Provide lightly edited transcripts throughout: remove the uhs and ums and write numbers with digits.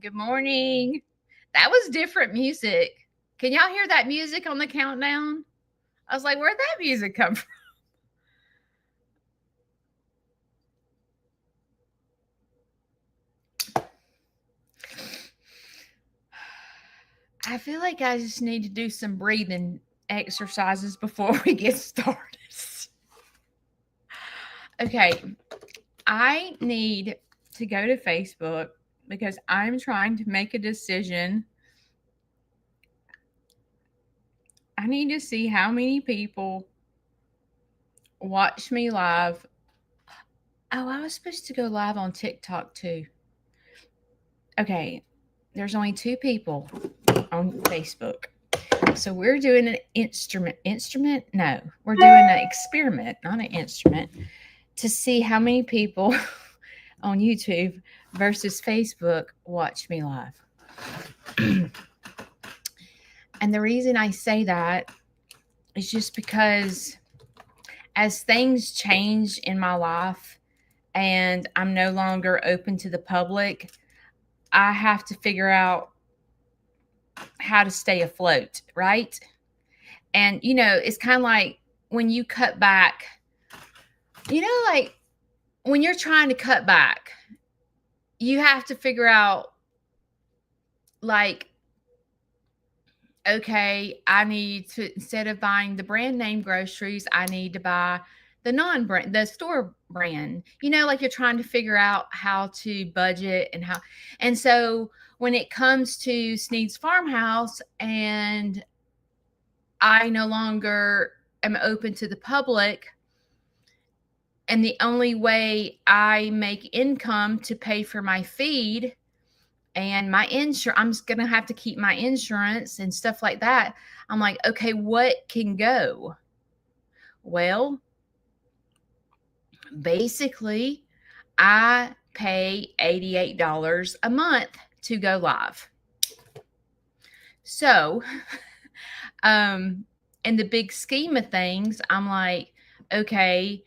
Good morning. That was different music. Can y'all hear that music on the countdown? I was like, where'd that music come from? I feel like I just need to do some breathing exercises before we get started. Okay, I need to go to Facebook because I'm trying to make a decision. I need to see how many people watch me live. Oh, I was supposed to go live on TikTok too. Okay, there's only 2 people on Facebook. So we're doing an instrument? No, we're doing an experiment, not an instrument, to see how many people on YouTube versus Facebook watch me live. And the reason I say that is just because as things change in my life and I'm no longer open to the public, I have to figure out how to stay afloat, right? And, it's kind of like when you cut back, like when you're trying to cut back, you have to figure out, like, okay, I need to, instead of buying the brand name groceries, I need to buy the store brand, like you're trying to figure out how to budget and so when it comes to Sneed's Farmhouse and I no longer am open to the public, and the only way I make income to pay for my feed and my insurance, I'm just going to have to keep my insurance and stuff like that. I'm like, okay, what can go? Well, basically, I pay $88 a month to go live. So, in the big scheme of things, I'm like, okay.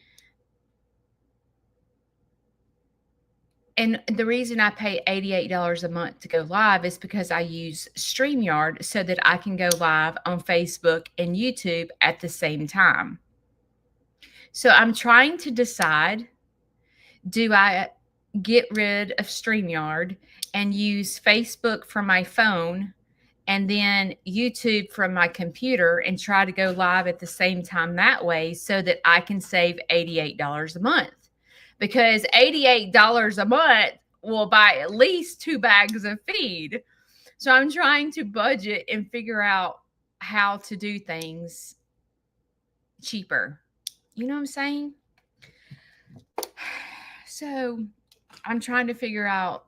And the reason I pay $88 a month to go live is because I use StreamYard so that I can go live on Facebook and YouTube at the same time. So I'm trying to decide, do I get rid of StreamYard and use Facebook from my phone and then YouTube from my computer and try to go live at the same time that way so that I can save $88 a month? Because $88 a month will buy at least 2 bags of feed. So I'm trying to budget and figure out how to do things cheaper. You know what I'm saying? So I'm trying to figure out,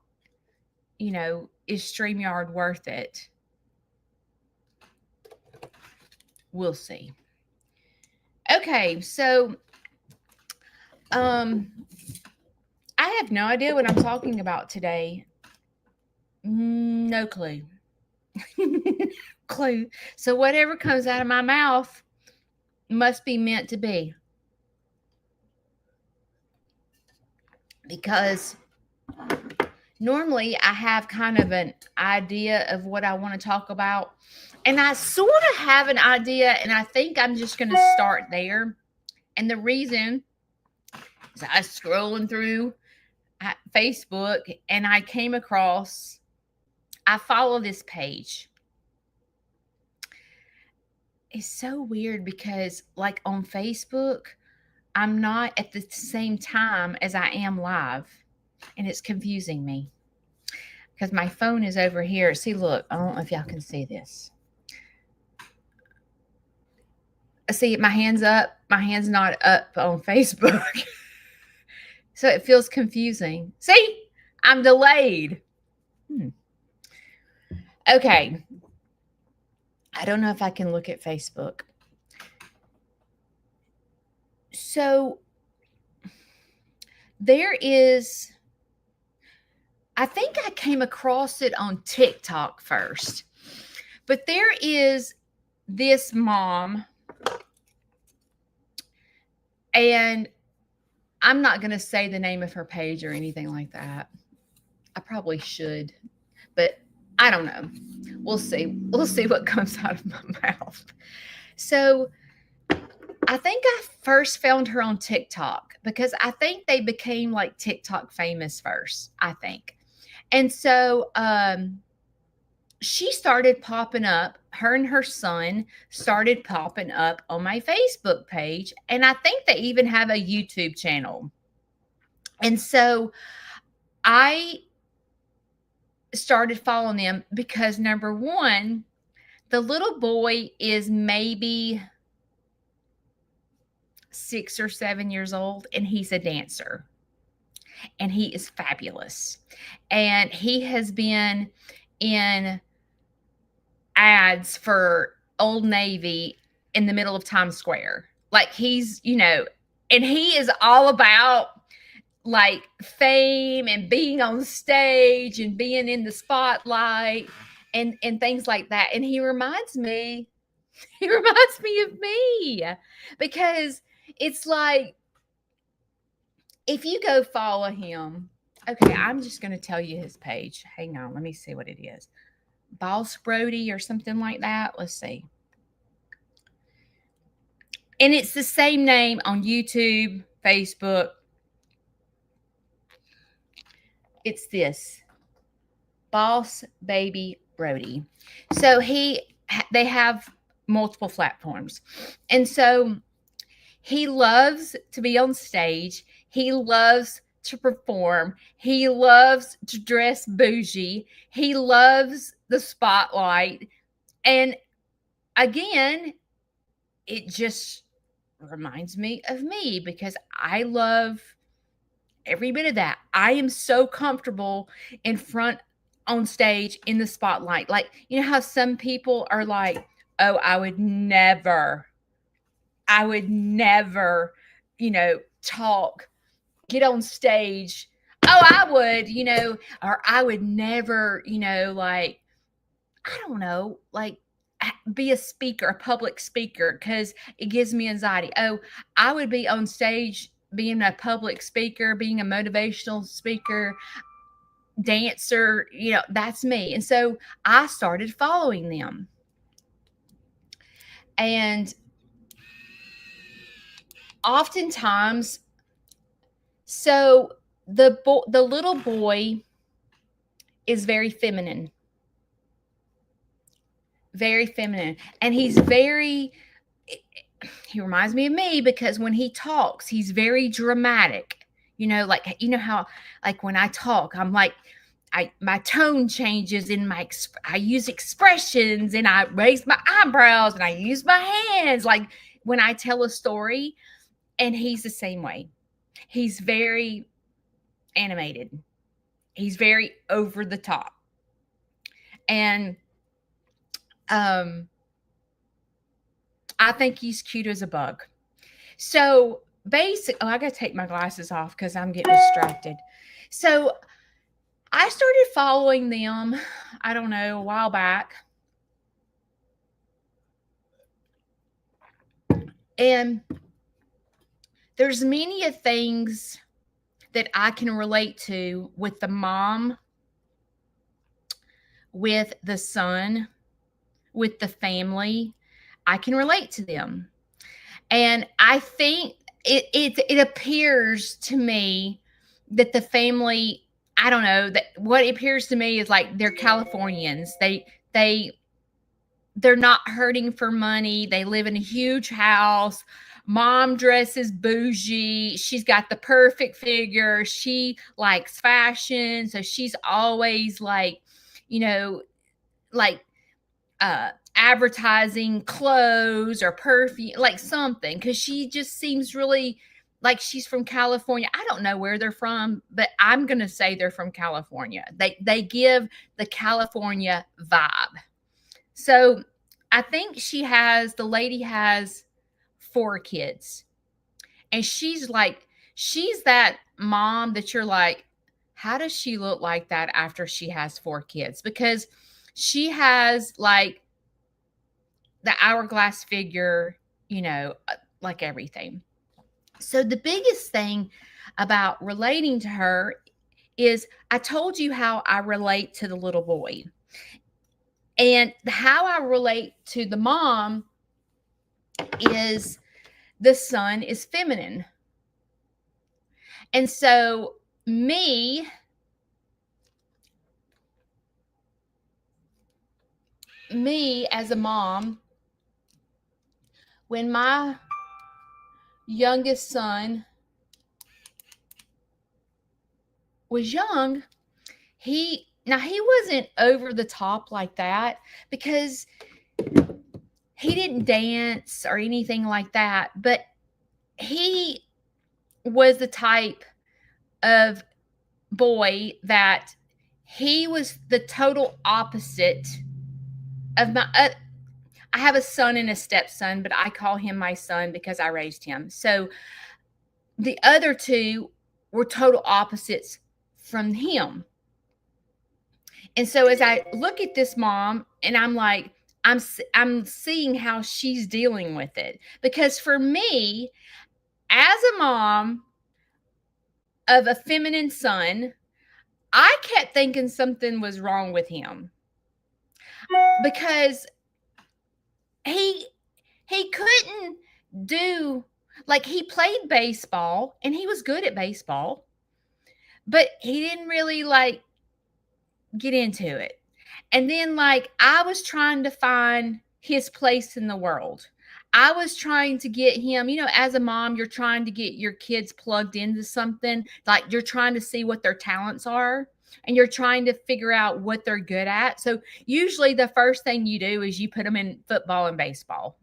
is StreamYard worth it? We'll see. Okay, so I have no idea what I'm talking about today. No clue. Clue. So whatever comes out of my mouth must be meant to be. Because normally I have kind of an idea of what I want to talk about. And I sort of have an idea, and I think I'm just going to start there. And the reason is I was scrolling through Facebook and I came across, I follow this page. It's so weird because, like, on Facebook, I'm not at the same time as I am live, and it's confusing me because my phone is over here. See, look, I don't know if y'all can see this. See, my hand's up. My hand's not up on Facebook. So it feels confusing. See, I'm delayed. Okay. I don't know if I can look at Facebook. So there is, I think I came across it on TikTok first, but there is this mom, and I'm not going to say the name of her page or anything like that. I probably should. But I don't know. We'll see. We'll see what comes out of my mouth. So I think I first found her on TikTok because I think they became like TikTok famous first, I think. And so she started popping up, her and her son started popping up on my Facebook page. And I think they even have a YouTube channel. And so I started following them because number one, the little boy is maybe 6 or 7 years old, and he's a dancer, and he is fabulous. And he has been in ads for Old Navy in the middle of Times Square. Like he's, and he is all about like fame and being on stage and being in the spotlight and things like that. And he reminds me of me because it's like if you go follow him, okay, I'm just going to tell you his page. Hang on, let me see what it is. Boss Brody or something like that. Let's see. And it's the same name on YouTube, Facebook. It's this Boss Baby Brody. So they have multiple platforms. And so he loves to be on stage. He loves to perform. He loves to dress bougie. He loves the spotlight. And again, it just reminds me of me because I love every bit of that. I am so comfortable in front on stage in the spotlight. Like, you know how some people are like, oh, I would never, talk, get on stage. Oh, I would, or I would never, like, I don't know, like be a public speaker, because it gives me anxiety. Oh, I would be on stage being a public speaker, being a motivational speaker, dancer, that's me. And so I started following them. And oftentimes, so the little boy is very feminine. Very feminine. And he reminds me of me because when he talks, he's very dramatic. How like when I talk, I'm like my tone changes in I use expressions and I raise my eyebrows and I use my hands like when I tell a story. And he's the same way. He's very animated. He's very over the top. And I think he's cute as a bug. So I gotta take my glasses off because I'm getting distracted. So I started following them, I don't know, a while back. And there's many things that I can relate to with the mom, with the son, with the family. I can relate to them. And I think it appears to me that the family, I don't know, that what appears to me is like they're Californians. They're not hurting for money. They live in a huge house. Mom dresses bougie. She's got the perfect figure. She likes fashion. So she's always like, like advertising clothes or perfume, like something, because she just seems really like she's from California. I don't know where they're from, but I'm going to say they're from California. They give the California vibe. So I think the lady has 4 kids. And she's that mom that you're like, how does she look like that after she has 4 kids? Because she has like the hourglass figure, like everything. So the biggest thing about relating to her is I told you how I relate to the little boy. And how I relate to the mom is the son is feminine. And so me as a mom, when my youngest son was young, he wasn't over the top like that because he didn't dance or anything like that, but he was the type of boy that he was the total opposite of my I have a son and a stepson, but I call him my son because I raised him. So the other two were total opposites from him. And so as I look at this mom and I'm like, I'm seeing how she's dealing with it. Because for me, as a mom of a feminine son, I kept thinking something was wrong with him because he couldn't do, like, he played baseball and he was good at baseball, but he didn't really like get into it. And then, like, I was trying to find his place in the world. I was trying to get him, as a mom, you're trying to get your kids plugged into something. Like, you're trying to see what their talents are and you're trying to figure out what they're good at. So, usually, the first thing you do is you put them in football and baseball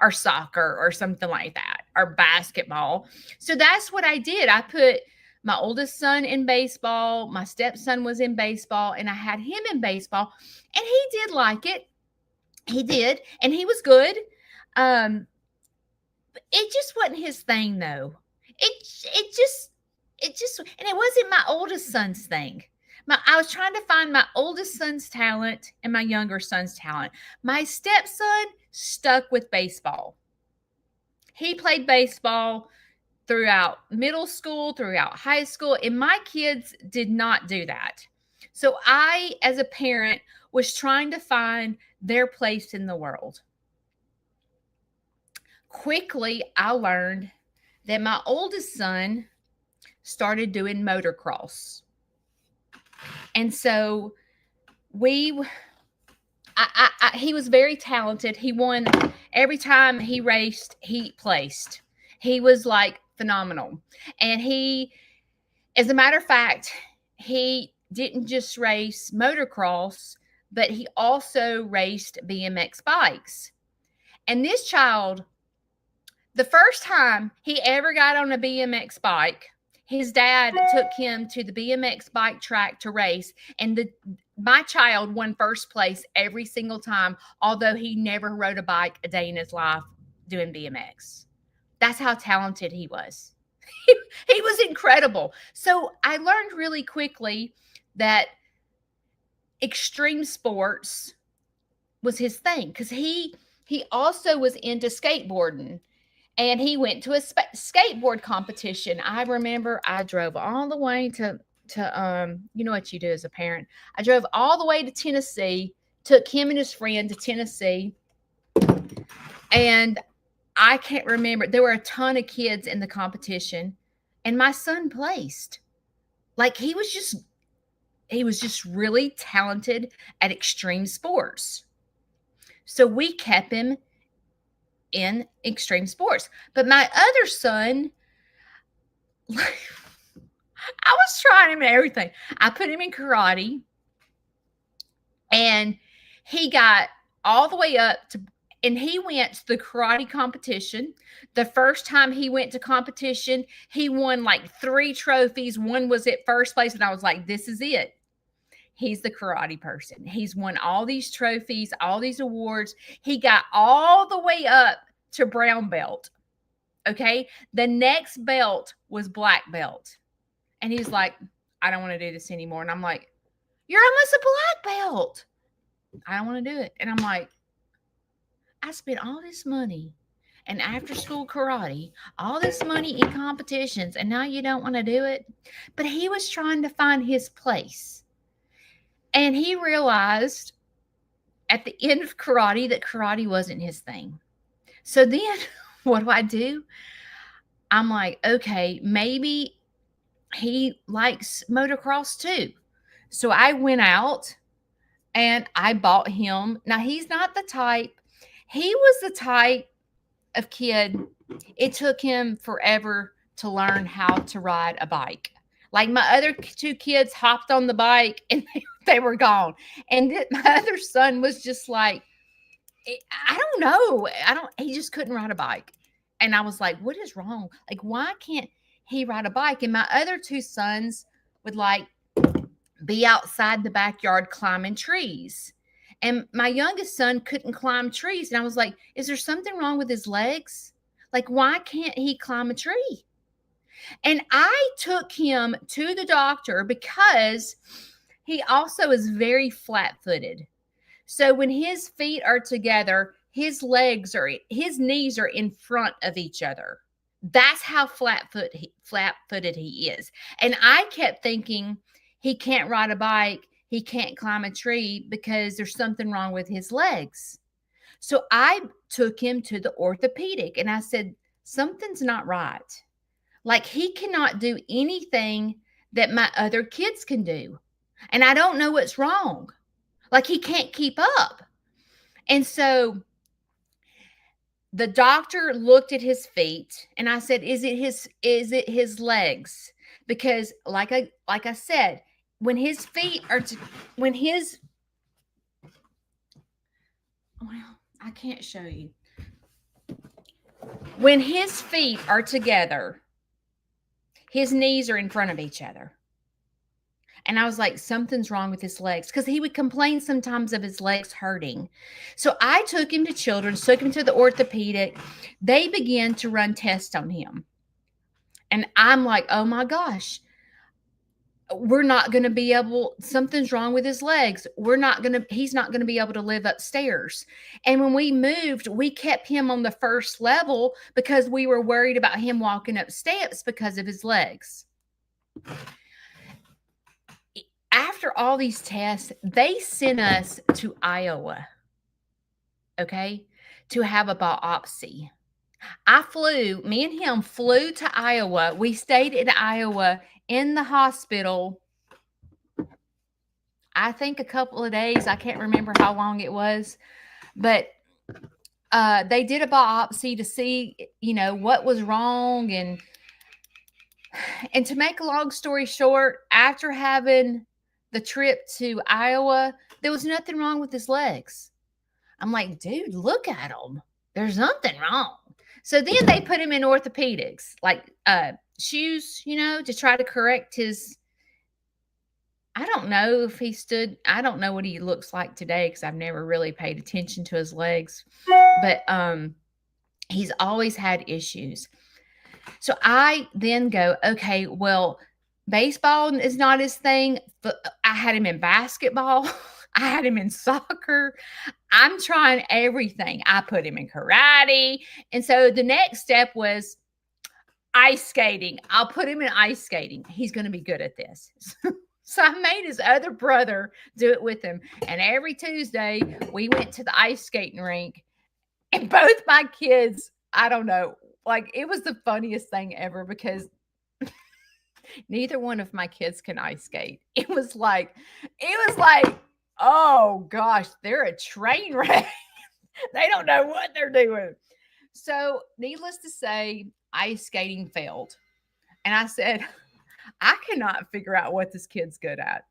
or soccer or something like that, or basketball. So, that's what I did. I put my oldest son in baseball, my stepson was in baseball, and I had him in baseball, and he did like it. He did, and he was good. It just wasn't his thing, though. It just, and it wasn't my oldest son's thing. I was trying to find my oldest son's talent and my younger son's talent. My stepson stuck with baseball. He played baseball throughout middle school, throughout high school, and my kids did not do that. So I, as a parent, was trying to find their place in the world. Quickly, I learned that my oldest son started doing motocross. And so he was very talented. He won every time he raced, he placed. He was like phenomenal. And as a matter of fact, he didn't just race motocross, but he also raced BMX bikes. And this child, the first time he ever got on a BMX bike, his dad took him to the BMX bike track to race, and my child won first place every single time, although he never rode a bike a day in his life doing BMX. That's how talented he was. He was incredible. So I learned really quickly that extreme sports was his thing, because he also was into skateboarding. And he went to a skateboard competition. I remember I drove all the way to you know what you do as a parent. I drove all the way to Tennessee, took him and his friend to Tennessee. And I can't remember. There were a ton of kids in the competition, and my son placed. Like, he was just really talented at extreme sports. So we kept him in extreme sports. But my other son, I was trying him in everything. I put him in karate, and he got all the way up to, and he went to the karate competition. The first time he went to competition, he won like 3 trophies. One was at first place, and I was like, this is it. He's the karate person. He's won all these trophies, all these awards. He got all the way up to brown belt. Okay. The next belt was black belt. And he's like, I don't want to do this anymore. And I'm like, you're almost a black belt. I don't want to do it. And I'm like, I spent all this money and after school karate, all this money in competitions, and now you don't want to do it. But he was trying to find his place. And he realized at the end of karate that karate wasn't his thing. So then what do? I'm like, okay, maybe he likes motocross too. So I went out and I bought him. Now, he's not the type, he was the type of kid, it took him forever to learn how to ride a bike. Like my other two kids hopped on the bike and they were gone. And my other son was just like, I don't know. He just couldn't ride a bike. And I was like, what is wrong? Like, why can't he ride a bike? And my other two sons would like be outside the backyard climbing trees. And my youngest son couldn't climb trees. And I was like, is there something wrong with his legs? Like, why can't he climb a tree? And I took him to the doctor because he also is very flat footed. So when his feet are together, his knees are in front of each other. That's how flat-footed he is. And I kept thinking he can't ride a bike, he can't climb a tree because there's something wrong with his legs. So I took him to the orthopedic and I said, something's not right. Like, he cannot do anything that my other kids can do. And I don't know what's wrong. Like, he can't keep up. And so the doctor looked at his feet and I said, is it his legs? Because like I said, when his feet are well, I can't show you. When his feet are together, his knees are in front of each other. And I was like, something's wrong with his legs, because he would complain sometimes of his legs hurting. So I took him to Children's, took him to the orthopedic. They began to run tests on him. And I'm like, oh my gosh, we're not going to be able, something's wrong with his legs. He's not going to be able to live upstairs. And when we moved, we kept him on the first level because we were worried about him walking up steps because of his legs. After all these tests, they sent us to Iowa, okay, to have a biopsy. Me and him flew to Iowa. We stayed in Iowa in the hospital, I think a couple of days. I can't remember how long it was, but they did a biopsy to see, what was wrong. And to make a long story short, after having the trip to Iowa, there was nothing wrong with his legs. I'm like, dude, look at him. There's nothing wrong. So then they put him in orthopedics, like shoes, to try to correct his. I don't know if I don't know what he looks like today because I've never really paid attention to his legs. But he's always had issues. So I then go, okay, well, baseball is not his thing. But I had him in basketball. I had him in soccer. I'm trying everything. I put him in karate. And so the next step was ice skating. I'll put him in ice skating. He's going to be good at this. So I made his other brother do it with him. And every Tuesday we went to the ice skating rink. And both my kids, I don't know, like, it was the funniest thing ever because neither one of my kids can ice skate. It was like, oh gosh, they're a train wreck. They don't know what they're doing. So needless to say, ice skating failed. And I said, I cannot figure out what this kid's good at.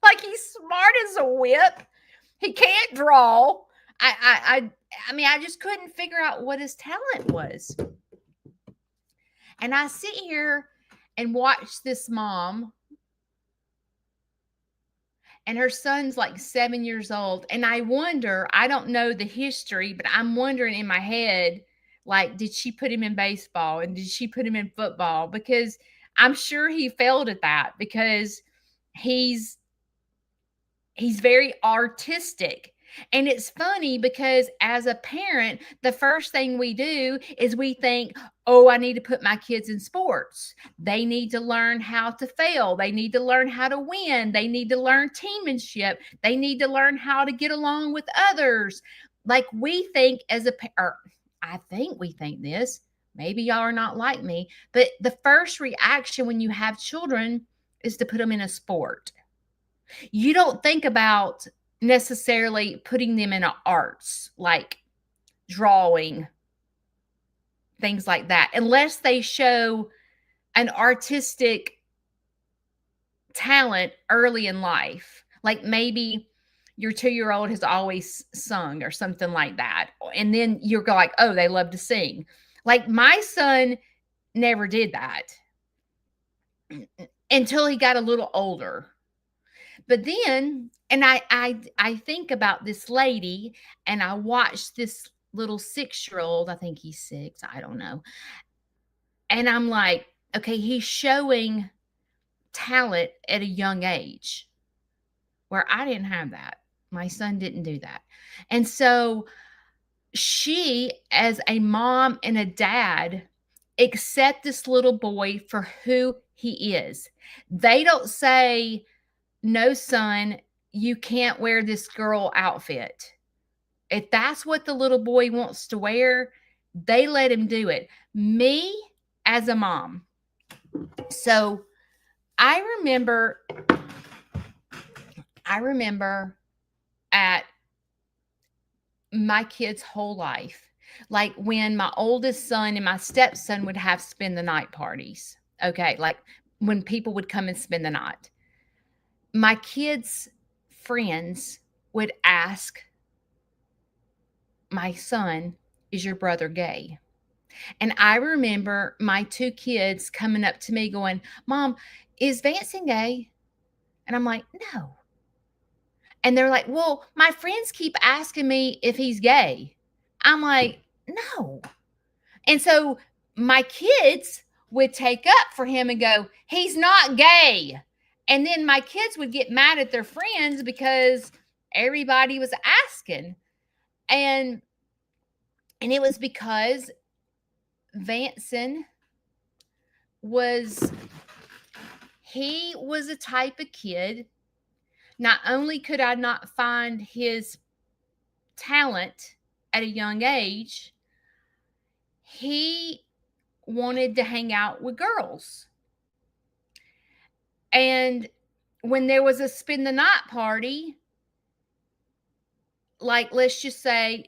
Like, he's smart as a whip. He can't draw. I mean, I just couldn't figure out what his talent was. And I sit here and watch this mom, and her son's like 7 years old. And I wonder, I don't know the history, but I'm wondering in my head, like, did she put him in baseball and did she put him in football? Because I'm sure he failed at that because he's very artistic. And it's funny because as a parent, the first thing we do is we think, oh, I need to put my kids in sports. They need to learn how to fail. They need to learn how to win. They need to learn teammanship. They need to learn how to get along with others. Like we think as a parent, I think we think this. Maybe y'all are not like me, but the first reaction when you have children is to put them in a sport. You don't think about necessarily putting them in arts like drawing, things like that, unless they show an artistic talent early in life. Like maybe your 2-year-old has always sung or something like that. And then you're like, oh, they love to sing. Like my son never did that until he got a little older. But then, and I think about this lady, and I watched this little 6-year-old, I think he's 6, I don't know. And I'm like, okay, he's showing talent at a young age where I didn't have that. My son didn't do that. And so she, as a mom and a dad, accept this little boy for who he is. They don't say, no, son, you can't wear this girl outfit. If that's what the little boy wants to wear, they let him do it. Me as a mom. So I remember at my kid's whole life, like when my oldest son and my stepson would have spend the night parties. Okay. Like when people would come and spend the night. My kids' friends would ask my son, is your brother gay? And I remember my 2 kids coming up to me going, Mom, is Vanson gay? And I'm like, no. And they're like, well, my friends keep asking me if he's gay. I'm like, no. And so my kids would take up for him and go, he's not gay. And then my kids would get mad at their friends because everybody was asking. And it was because Vanson he was a type of kid. Not only could I not find his talent at a young age, he wanted to hang out with girls. And when there was a spend the night party, like let's just say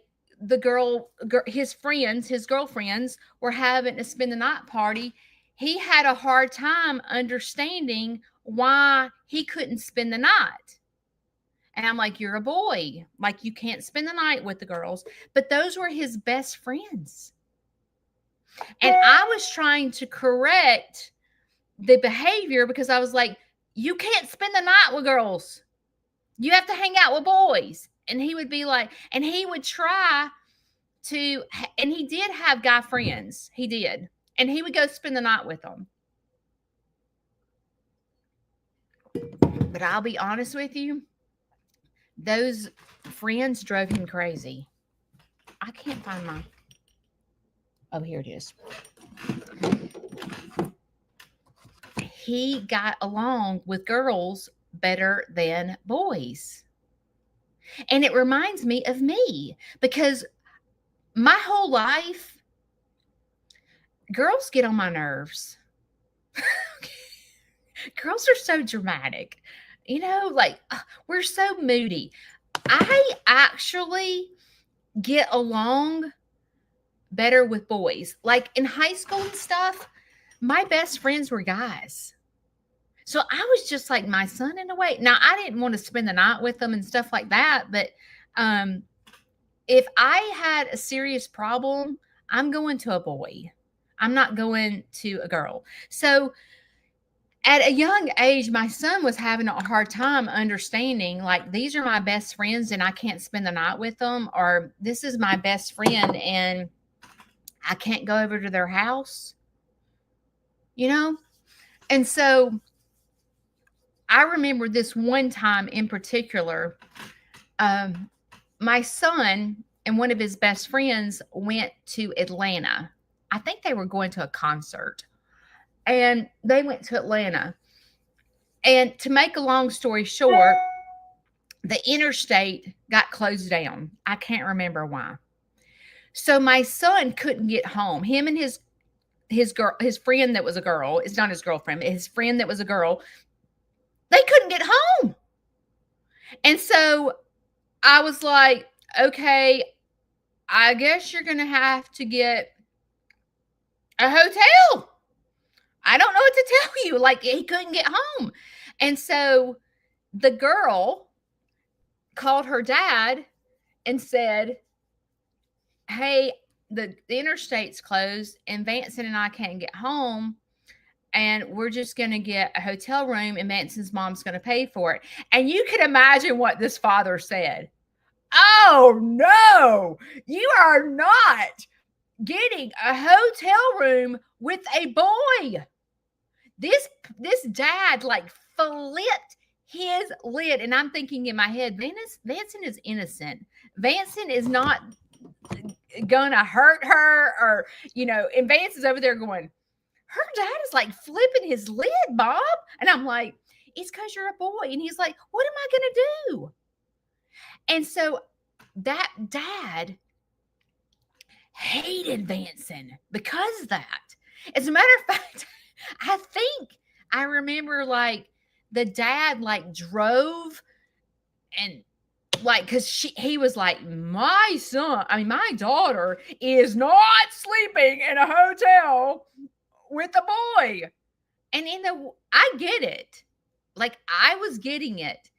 his girlfriends were having a spend the night party, he had a hard time understanding why he couldn't spend the night. And I'm like, you're a boy. Like, you can't spend the night with the girls. But those were his best friends. And I was trying to correct the behavior because I was like, you can't spend the night with girls. You have to hang out with boys. And he would be like, and he would try to, and he did have guy friends. He did. And he would go spend the night with them. But I'll be honest with you, those friends drove him crazy. I can't find my, oh, here it is. He got along with girls better than boys. And it reminds me of me because my whole life, girls get on my nerves. Girls are so dramatic. You know, like we're so moody. I actually get along better with boys. Like in high school and stuff, my best friends were guys. So I was just like my son in a way. Now, I didn't want to spend the night with them and stuff like that. But if I had a serious problem, I'm going to a boy. I'm not going to a girl. So at a young age, my son was having a hard time understanding, like, these are my best friends and I can't spend the night with them, or this is my best friend and I can't go over to their house, you know? And so I remember this one time in particular, my son and one of his best friends went to Atlanta. I think they were going to a concert, and they went to Atlanta. And to make a long story short, the interstate got closed down. I can't remember why. So my son couldn't get home. Him and his friend that was a girl, it's not his girlfriend, his friend that was a girl, they couldn't get home. And so I was like, okay, I guess you're going to have to get a hotel. I don't know what to tell you. Like, he couldn't get home. And so the girl called her dad and said, hey, the interstate's closed and Vanson and I can't get home. And we're just going to get a hotel room and Vanson's mom's going to pay for it. And you can imagine what this father said. Oh, no, you are not getting a hotel room with a boy. This dad like flipped his lid. And I'm thinking in my head, Vanson is innocent. Vanson is not gonna hurt her, or, and Vance is over there going, her dad is like flipping his lid, Bob. And I'm like, it's because you're a boy. And he's like, what am I going to do? And so that dad hated Vanson because of that. As a matter of fact, I think I remember like the dad like drove and like, because he was like, my daughter is not sleeping in a hotel with a boy. And I get it. Like, I was getting it.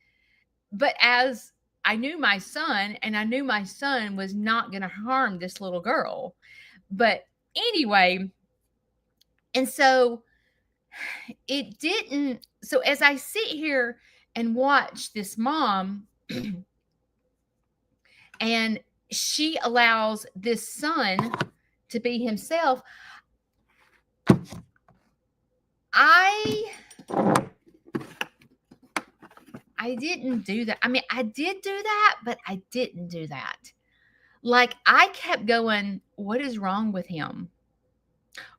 But as I knew my son, and I knew my son was not going to harm this little girl. But anyway, and so it didn't. So as I sit here and watch this mom, and she allows this son to be himself, I didn't do that. I mean, I did do that, but I didn't do that. Like, I kept going, what is wrong with him?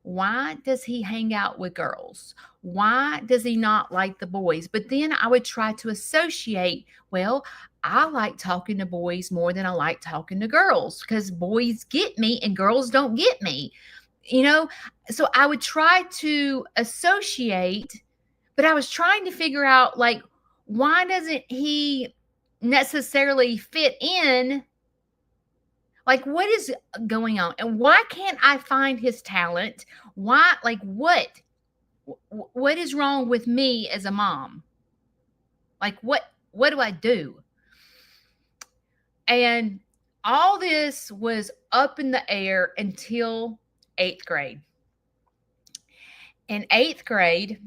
Why does he hang out with girls? Why does he not like the boys? But then I would try to associate, well, I like talking to boys more than I like talking to girls because boys get me and girls don't get me. So I would try to associate, but I was trying to figure out, like, why doesn't he necessarily fit in? Like, what is going on? And why can't I find his talent? Why, like, what is wrong with me as a mom? Like, what do I do? And all this was up in the air until 8th grade. In 8th grade,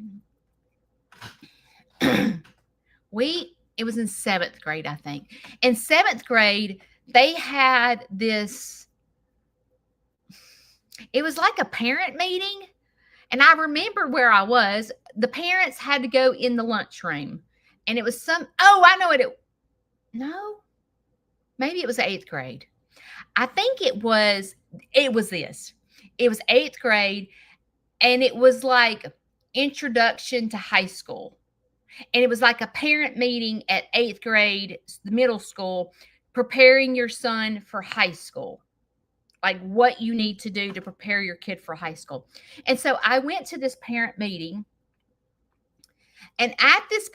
it was in 7th grade, I think. In 7th grade, they had this, it was like a parent meeting. And I remember where I was. The parents had to go in the lunchroom. And it was I know it. No, maybe it was 8th grade. I think it was this. It was 8th grade. And it was like introduction to high school. And it was like a parent meeting at 8th grade, middle school, preparing your son for high school, like what you need to do to prepare your kid for high school. And so I went to this parent meeting, and at this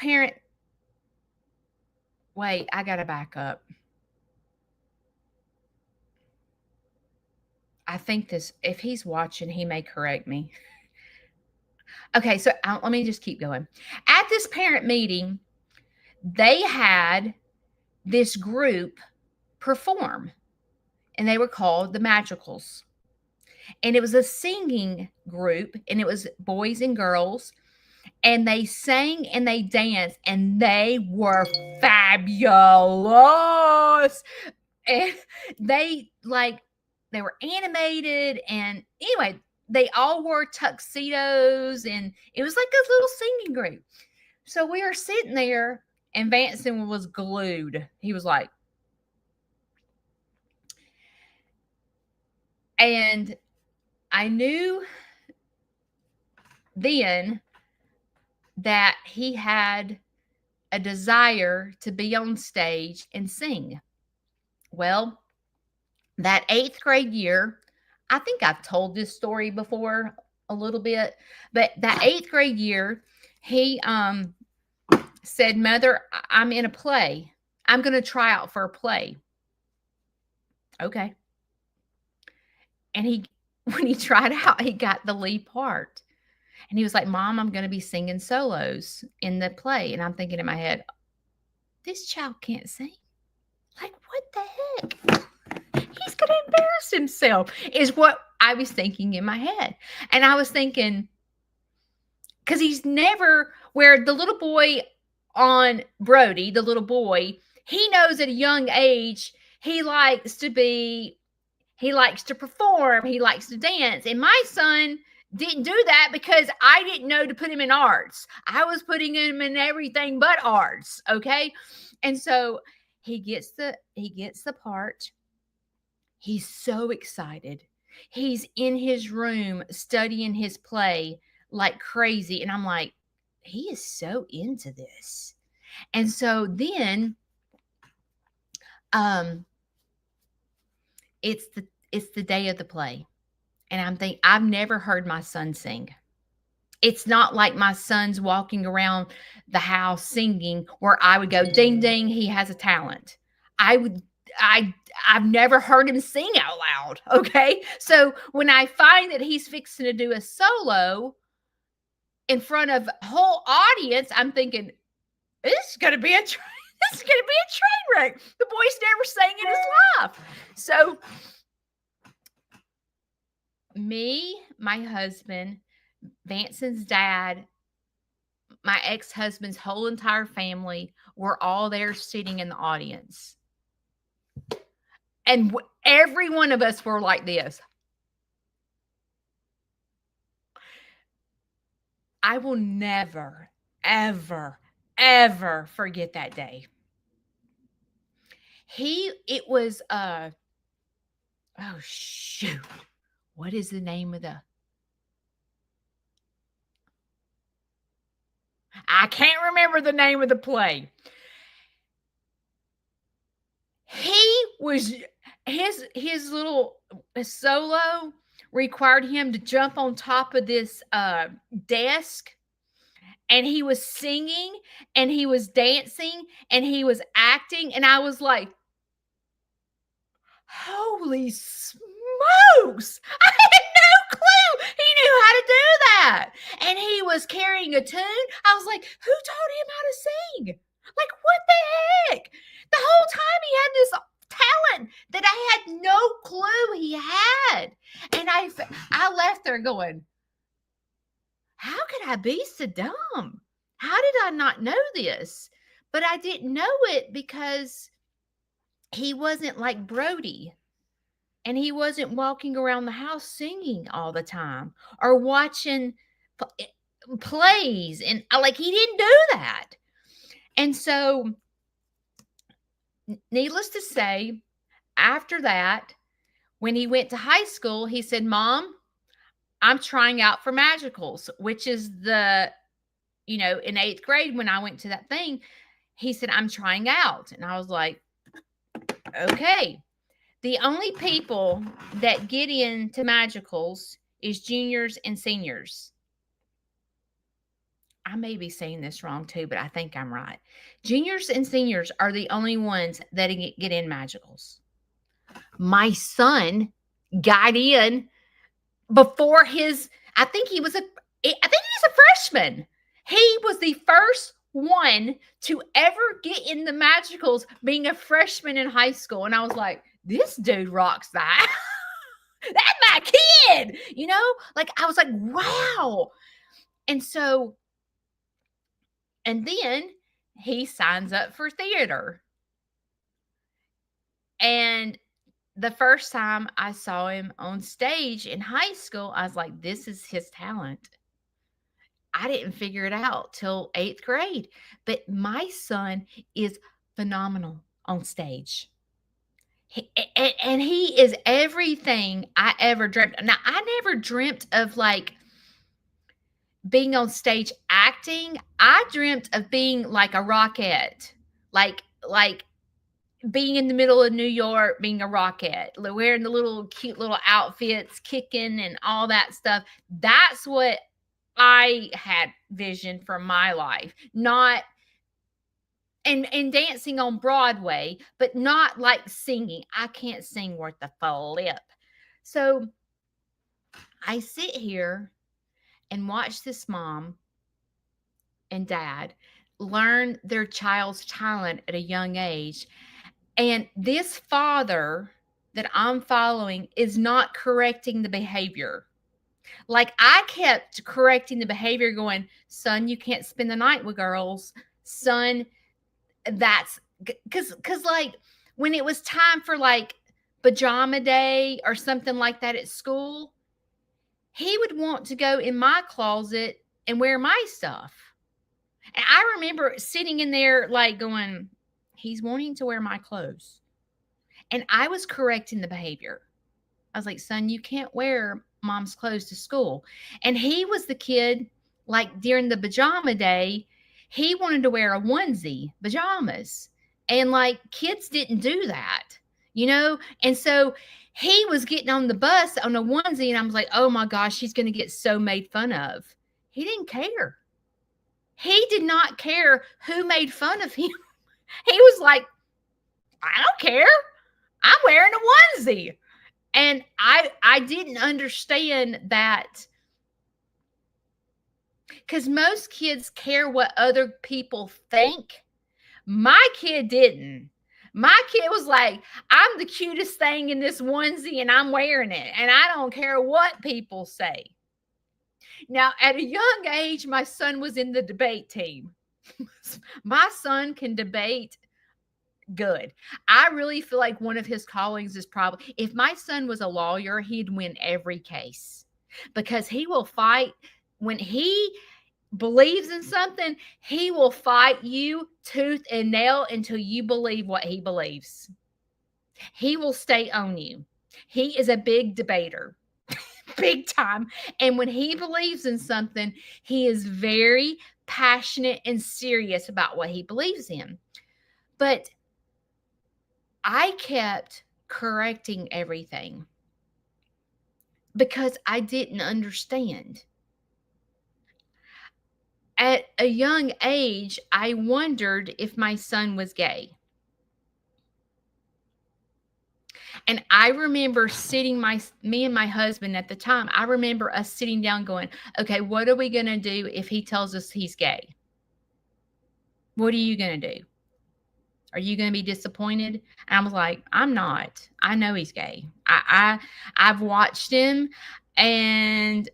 wait, I got to back up. I think if he's watching, he may correct me. Okay, so let me just keep going. At this parent meeting, they had this group perform, and they were called the Magicals. And it was a singing group, and it was boys and girls, and they sang and they danced, and they were fabulous. And they were animated, and anyway, they all wore tuxedos, and it was like a little singing group. So we were sitting there, and Vanson was glued. He was like, And I knew then that he had a desire to be on stage and sing. Well, that 8th grade year, I think I've told this story before a little bit, but that 8th grade year, he said, "Mother, I'm in a play. I'm going to try out for a play." Okay. And he when he tried out, he got the lead part. And he was like, "Mom, I'm going to be singing solos in the play." And I'm thinking in my head, "This child can't sing. Like, what the heck? He's going to embarrass himself," is what I was thinking in my head. And I was thinking, because he's never, where the little boy on Brody, the little boy, he knows at a young age he likes to be, he likes to perform, he likes to dance. And my son didn't do that because I didn't know to put him in arts. I was putting him in everything but arts. Okay. And so he gets the part. He's so excited. He's in his room studying his play like crazy. And I'm like, he is so into this. And so then um it's the day of the play. And I'm thinking, I've never heard my son sing. It's not like my son's walking around the house singing where I would go, ding ding, he has a talent. I would I I've never heard him sing out loud. Okay. So when I find that he's fixing to do a solo in front of a whole audience, I'm thinking, this is gonna be a this is gonna be a train wreck. The boy's never sang in his life. So me, my husband, Vanson's dad, my ex-husband's whole entire family were all there sitting in the audience. And every one of us were like this. I will never, ever, ever forget that day. It was, oh, shoot. What is the name of I can't remember the name of the play. He was, his little solo required him to jump on top of this desk, and he was singing and he was dancing and he was acting, and I was like, holy smokes, I had no clue he knew how to do that. And he was carrying a tune. I was like, who taught him how to sing? Like, what the heck? The whole time he had this talent that I had no clue he had. And I left there going, how could I be so dumb? How did I not know this? But I didn't know it because he wasn't like Brody. And he wasn't walking around the house singing all the time or watching plays. And like, he didn't do that. And so, needless to say, after that, when he went to high school, he said, Mom, I'm trying out for magicals, which is in 8th grade when I went to that thing, he said, I'm trying out. And I was like, okay. The only people that get into magicals is juniors and seniors. I may be saying this wrong too, but I think I'm right. Juniors and seniors are the only ones that get in magicals. My son got in before I think he's a freshman. He was the first one to ever get in the magicals being a freshman in high school. And I was like, this dude rocks that. That's my kid, like I was like, wow. And so, and then he signs up for theater. And the first time I saw him on stage in high school, I was like, this is his talent. I didn't figure it out till 8th grade. But my son is phenomenal on stage. And he is everything I ever dreamt. Now, I never dreamt of like being on stage acting. I dreamt of being like a rockette, like being in the middle of New York, being a rockette, wearing the little cute little outfits, kicking and all that stuff. That's what I had vision for my life. Not and dancing on Broadway, but not like singing. I can't sing worth a flip. So I sit here and watch this mom and dad learn their child's talent at a young age. And this father that I'm following is not correcting the behavior. Like I kept correcting the behavior, going, son, you can't spend the night with girls. Son, that's because like when it was time for like pajama day or something like that at school, he would want to go in my closet and wear my stuff. And I remember sitting in there like going, he's wanting to wear my clothes. And I was correcting the behavior. I was like, son, you can't wear mom's clothes to school. And he was the kid, like during the pajama day, he wanted to wear a onesie, pajamas. And like kids didn't do that, you know? And so he was getting on the bus on a onesie, and I was like, oh my gosh, he's going to get so made fun of. He didn't care. He did not care who made fun of him. He was like, I don't care. I'm wearing a onesie. And I didn't understand that, because most kids care what other people think. My kid didn't. My kid was like, I'm the cutest thing in this onesie and I'm wearing it. And I don't care what people say. Now, at a young age, my son was in the debate team. My son can debate good. I really feel like one of his callings is probably, if my son was a lawyer, he'd win every case, because he will fight. When he believes in something, he will fight you tooth and nail until you believe what he believes. He will stay on you. He is a big debater. Big time. And when he believes in something, he is very passionate and serious about what he believes in. But I kept correcting everything because I didn't understand. At a young age, I wondered if my son was gay. And I remember me and my husband at the time, I remember us sitting down going, okay, what are we going to do if he tells us he's gay? What are you going to do? Are you going to be disappointed? And I was like, I'm not. I know he's gay. I've watched him, and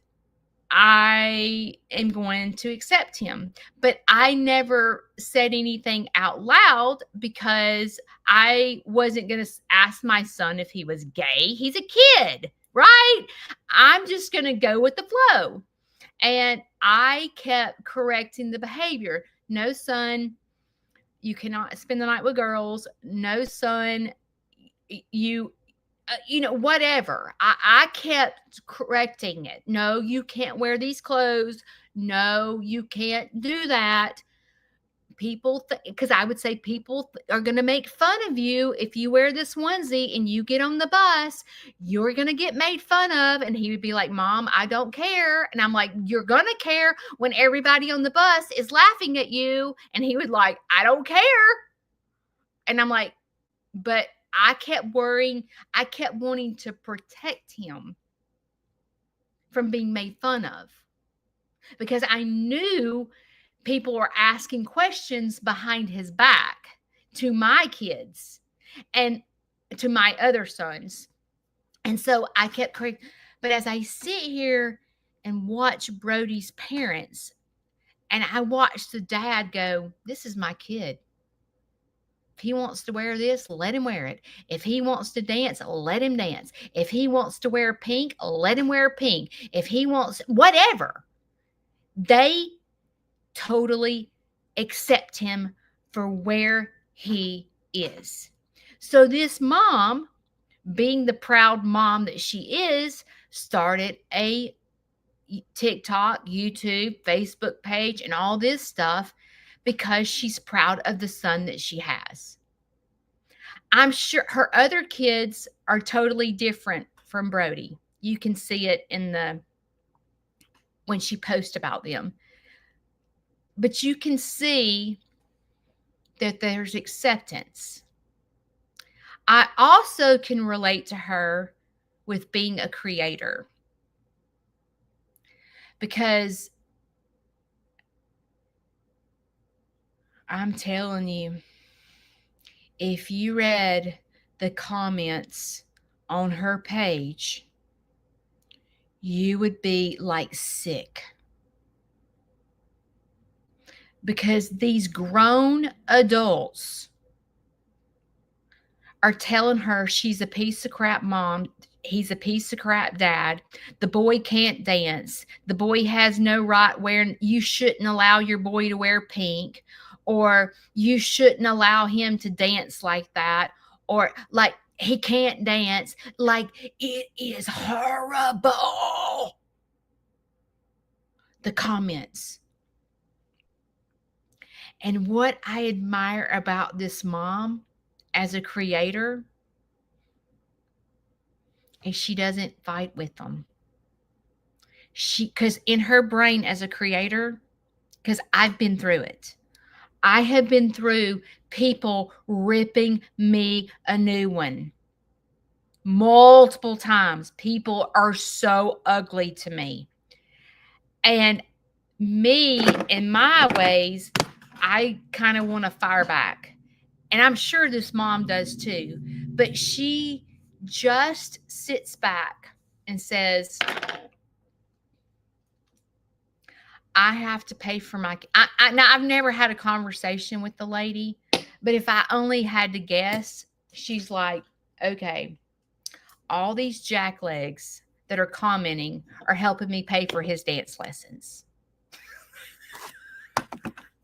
I am going to accept him. But I never said anything out loud because I wasn't going to ask my son if he was gay. He's a kid, right? I'm just going to go with the flow. And I kept correcting the behavior. No, son, you cannot spend the night with girls. No, son, you whatever. I kept correcting it. No, you can't wear these clothes. No, you can't do that. People, because I would say people are going to make fun of you if you wear this onesie and you get on the bus. You're going to get made fun of. And he would be like, Mom, I don't care. And I'm like, you're going to care when everybody on the bus is laughing at you. And he would like, I don't care. And I'm like, but I kept worrying. I kept wanting to protect him from being made fun of, because I knew people were asking questions behind his back to my kids and to my other sons. And so I kept correcting. But as I sit here and watch Brody's parents, and I watch the dad go, this is my kid. If he wants to wear this, let him wear it. If he wants to dance, let him dance. If he wants to wear pink, let him wear pink. If he wants whatever, they totally accept him for where he is. So this mom, being the proud mom that she is, started a TikTok, YouTube, Facebook page, and all this stuff because she's proud of the son that she has. I'm sure her other kids are totally different from Brody. You can see it in the when she posts about them. But you can see that there's acceptance. I also can relate to her with being a creator because I'm telling you, if you read the comments on her page, you would be like sick. Because these grown adults are telling her she's a piece of crap mom. He's a piece of crap dad. The boy can't dance. The boy has no right wearing, you shouldn't allow your boy to wear pink, or you shouldn't allow him to dance like that, or like he can't dance. Like it is horrible. The comments. And what I admire about this mom as a creator is she doesn't fight with them. Because in her brain as a creator, because I've been through it, I have been through people ripping me a new one multiple times. People are so ugly to me. And me, in my ways, I kind of want to fire back. And I'm sure this mom does too. But she just sits back and says, I have to pay for my. Now, I've never had a conversation with the lady, but if I only had to guess, she's like, okay, all these jacklegs that are commenting are helping me pay for his dance lessons.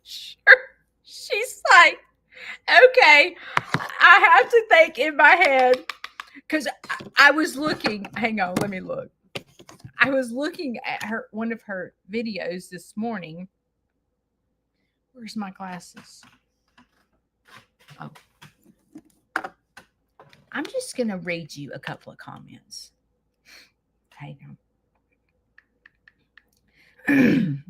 Sure. She's like, okay, I have to think in my head because I was looking. Hang on, let me look. I was looking at one of her videos this morning. Where's my glasses? Oh. I'm just going to read you a couple of comments. Hang on.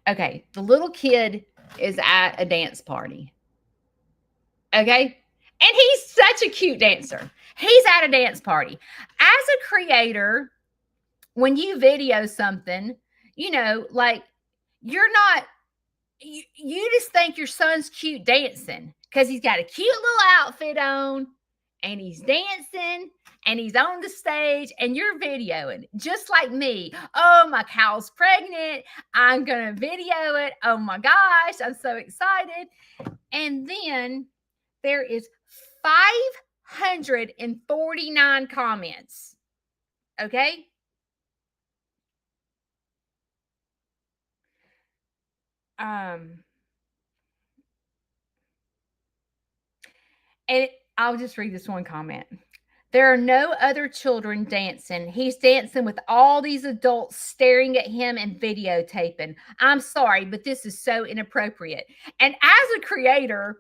Okay, the little kid is at a dance party. Okay? And he's such a cute dancer. He's at a dance party. As a creator, when you video something, like you're not, you just think your son's cute dancing because he's got a cute little outfit on and he's dancing and he's on the stage and you're videoing just like me. Oh, my cow's pregnant. I'm going to video it. Oh my gosh, I'm so excited. And then there is 549 comments. Okay? And I'll just read this one comment. There are no other children dancing. He's dancing with all these adults staring at him and videotaping. I'm sorry, but this is so inappropriate. And as a creator,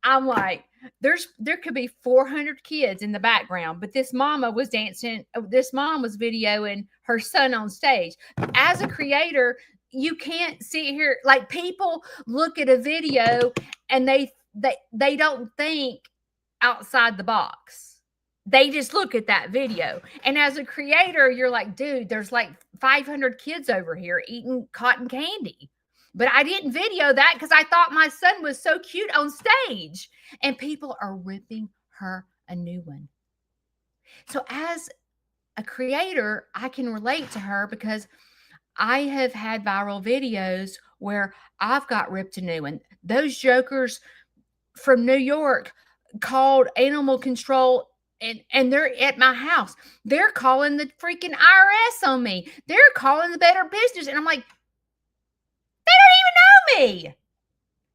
I'm like, there could be 400 kids in the background, but this mama was dancing. This mom was videoing her son on stage. As a creator, you can't sit here, like people look at a video and they don't think outside the box. They just look at that video. And as a creator, you're like, dude, there's like 500 kids over here eating cotton candy. But I didn't video that because I thought my son was so cute on stage. And people are ripping her a new one. So as a creator, I can relate to her because I have had viral videos where I've got ripped a new one. Those jokers from New York called animal control and they're at my house. They're calling the freaking IRS on me. They're calling the Better Business. And I'm like, they don't even know me.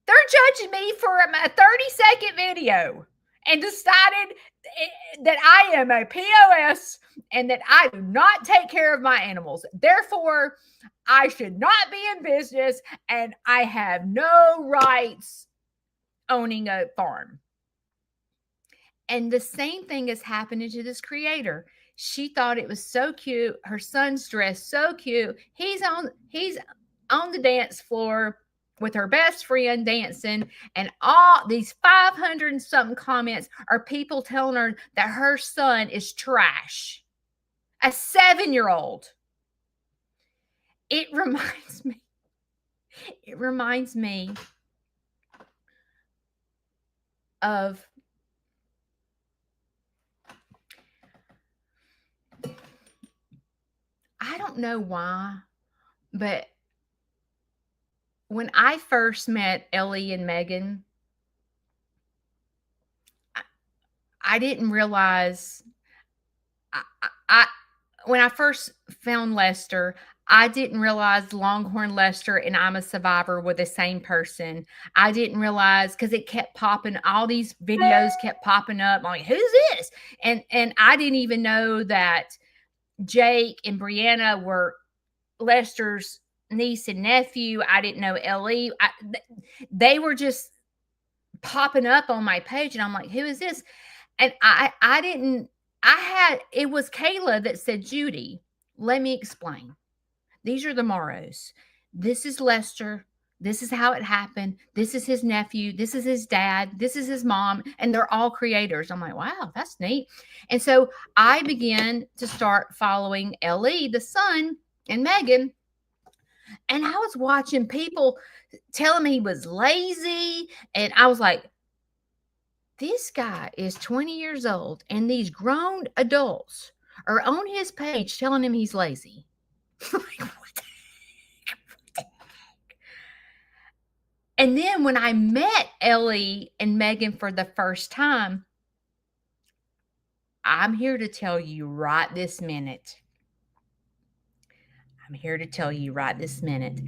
They're judging me for a 30-second video. and decided that I am a POS and that I do not take care of my animals. Therefore, I should not be in business and I have no rights owning a farm. And the same thing is happening to this creator. She thought it was so cute. Her son's dressed so cute. He's on the dance floor with her best friend dancing, and all these 500 and something comments are people telling her that her son is trash. A 7-year-old. It reminds me. It reminds me of I don't know why, but when I first met Ellie and Megan, I didn't realize I when I first found Lester, I didn't realize Longhorn Lester and I'm a Survivor were the same person. I didn't realize because it kept popping, all these videos kept popping up. I'm like, who's this? And I didn't even know that Jake and Brianna were Lester's niece and nephew. I didn't know Ellie. They were just popping up on my page, and I'm like, who is this? And I didn't. It was Kayla that said, Judy, let me explain. These are the Morrows. This is Lester. This is how it happened. This is his nephew. This is his dad. This is his mom. And they're all creators. I'm like, wow, that's neat. And so I began to start following Ellie, the son, and Megan. And I was watching people telling me he was lazy. And I was like, this guy is 20 years old, and these grown adults are on his page telling him he's lazy. Like, what the heck? And then when I met Ellie and Megan for the first time, I'm here to tell you right this minute. I'm here to tell you right this minute.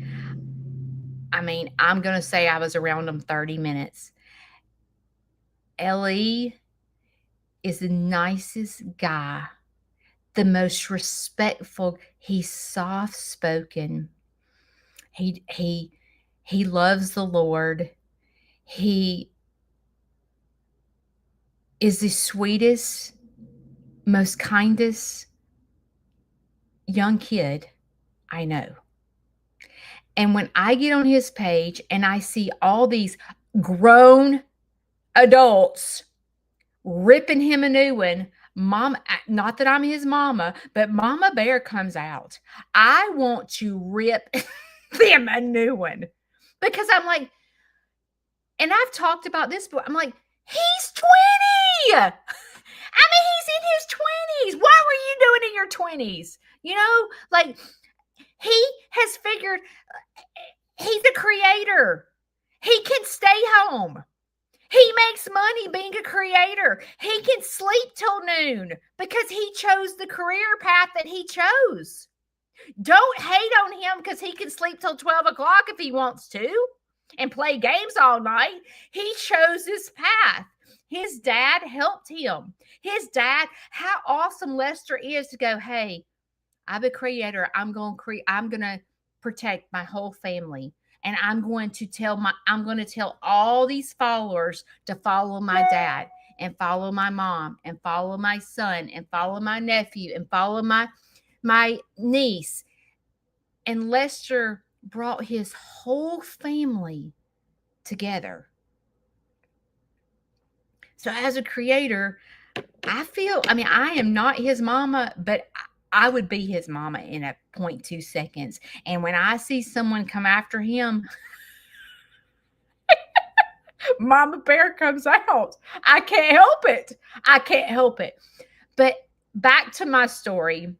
I mean, I'm going to say I was around them 30 minutes. Ellie is the nicest guy, the most respectful. He's soft spoken. He loves the Lord. He is the sweetest, most kindest young kid I know. And when I get on his page and I see all these grown adults ripping him a new one, mom, not that I'm his mama, but Mama Bear comes out. I want to rip them a new one because I'm like, and I've talked about this, but I'm like, he's 20. I mean, he's in his 20s. What were you doing in your 20s? You know, like he has figured he's a creator. He can stay home. He makes money being a creator. He can sleep till noon because he chose the career path that he chose. Don't hate on him because he can sleep till 12 o'clock if he wants to and play games all night. He chose this path. His dad helped him. His dad, how awesome Lester is to go, hey, I'm a creator. I'm going to protect my whole family. And I'm going to tell all these followers to follow my dad and follow my mom and follow my son and follow my nephew and follow my niece. And Lester brought his whole family together. So as a creator, I am not his mama, but I would be his mama in a 0.2 seconds. And when I see someone come after him, Mama Bear comes out. I can't help it. I can't help it. But back to my story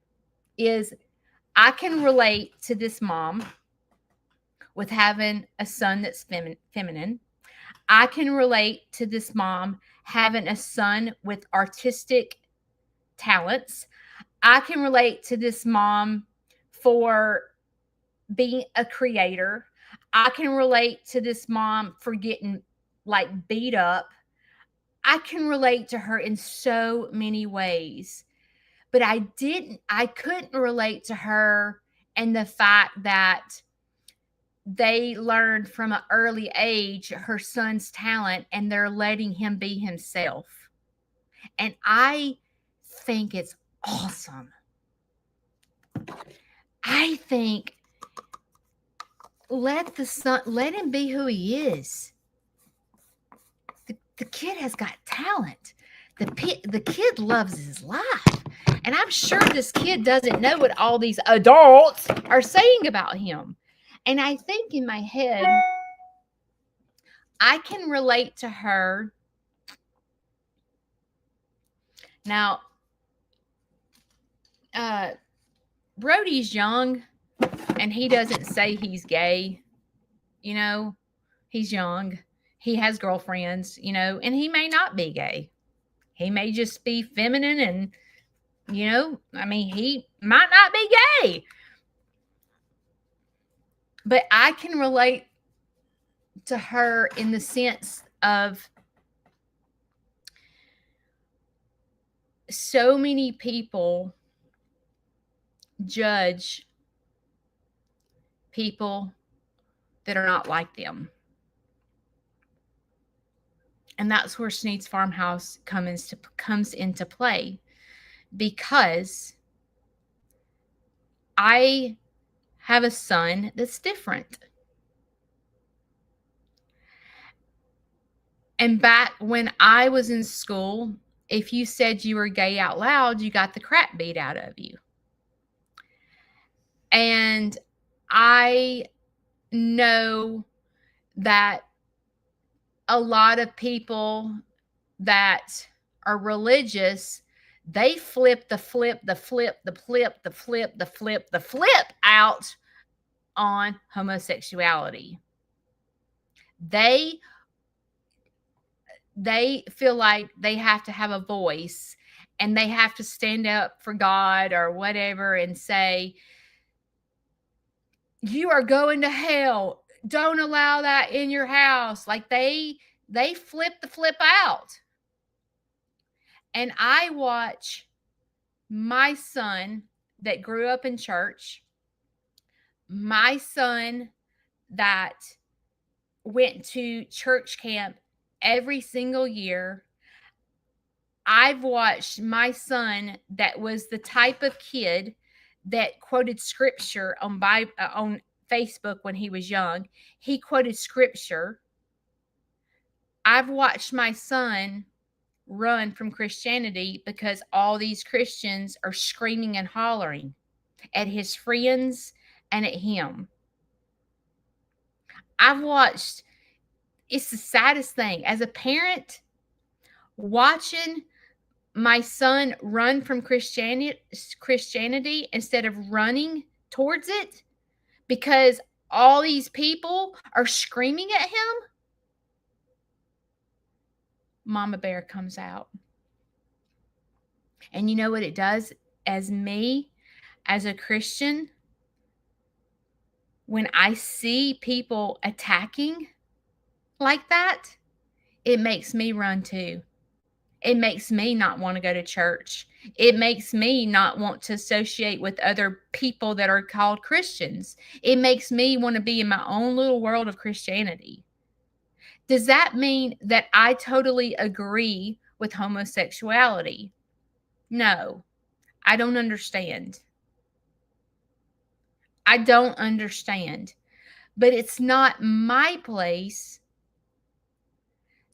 is I can relate to this mom with having a son that's feminine. I can relate to this mom having a son with artistic talents. I can relate to this mom for being a creator. I can relate to this mom for getting like beat up. I can relate to her in so many ways, but I couldn't relate to her and the fact that they learned from an early age her son's talent and they're letting him be himself. And I think it's awesome. I think let him be who he is. The kid has got talent. The kid loves his life. And I'm sure this kid doesn't know what all these adults are saying about him. And I think in my head, I can relate to her. Now, Brody's young, and he doesn't say he's gay. You know, he's young. He has girlfriends, you know, and he may not be gay. He may just be feminine and, you know, I mean, he might not be gay. But I can relate to her in the sense of so many people judge people that are not like them. And that's where Sneed's Farmhouse comes into play, because I have a son that's different. And back when I was in school, if you said you were gay out loud, you got the crap beat out of you. And I know that a lot of people that are religious, they flip out on homosexuality. They feel like they have to have a voice and they have to stand up for God or whatever and say, you are going to hell. Don't allow that in your house. Like they flip out. And I watch my son that grew up in church, my son that went to church camp every single year. I've watched my son that was the type of kid that quoted scripture on Facebook when he was young. He quoted scripture. I've watched my son run from Christianity because all these Christians are screaming and hollering at his friends and at him. I've watched, it's the saddest thing as a parent, watching my son run from Christianity instead of running towards it because all these people are screaming at him. Mama Bear comes out. And you know what it does? As me, as a Christian, when I see people attacking like that, it makes me run too. It makes me not want to go to church. It makes me not want to associate with other people that are called Christians. It makes me want to be in my own little world of Christianity. Does that mean that I totally agree with homosexuality? No, I don't understand. I don't understand. But it's not my place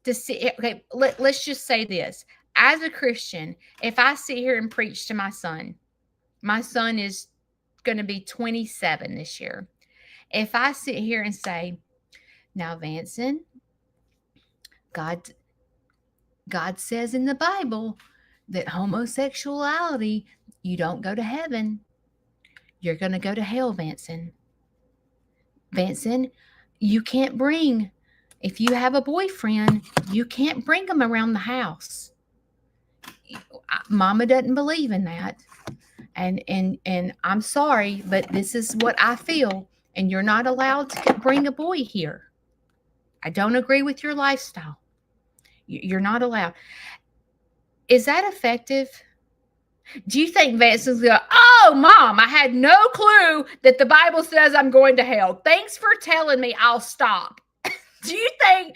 to see. Okay, let's just say this. As a Christian, if I sit here and preach to my son is going to be 27 this year. If I sit here and say, now, Vanson, God says in the Bible that homosexuality, you don't go to heaven. You're going to go to hell, Vanson. Vanson, you can't bring, if you have a boyfriend, you can't bring them around the house. Mama doesn't believe in that. And I'm sorry, but this is what I feel. And you're not allowed to bring a boy here. I don't agree with your lifestyle. You're not allowed. Is that effective? Do you think Vanson's going, oh, Mom, I had no clue that the Bible says I'm going to hell. Thanks for telling me. I'll stop. Do you think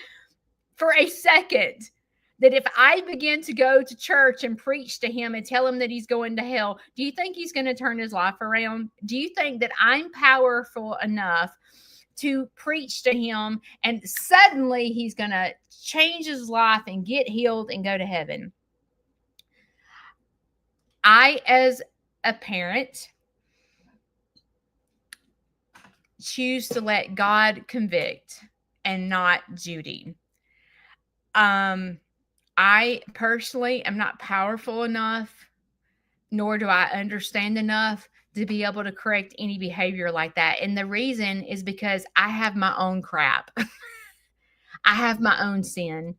for a second that if I begin to go to church and preach to him and tell him that he's going to hell, do you think he's going to turn his life around? Do you think that I'm powerful enough to preach to him and suddenly he's going to change his life and get healed and go to heaven? I, as a parent, choose to let God convict and not Judy. I personally am not powerful enough, nor do I understand enough to be able to correct any behavior like that. And the reason is because I have my own crap. I have my own sin.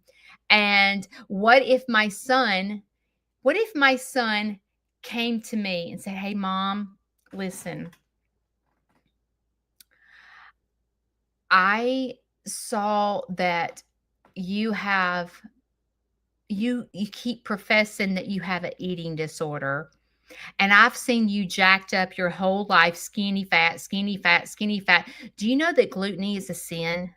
And what if my son came to me and said, hey, Mom, listen, I saw that you keep professing that you have an eating disorder. And I've seen you jacked up your whole life, skinny, fat, skinny, fat, skinny, fat. Do you know that gluttony is a sin?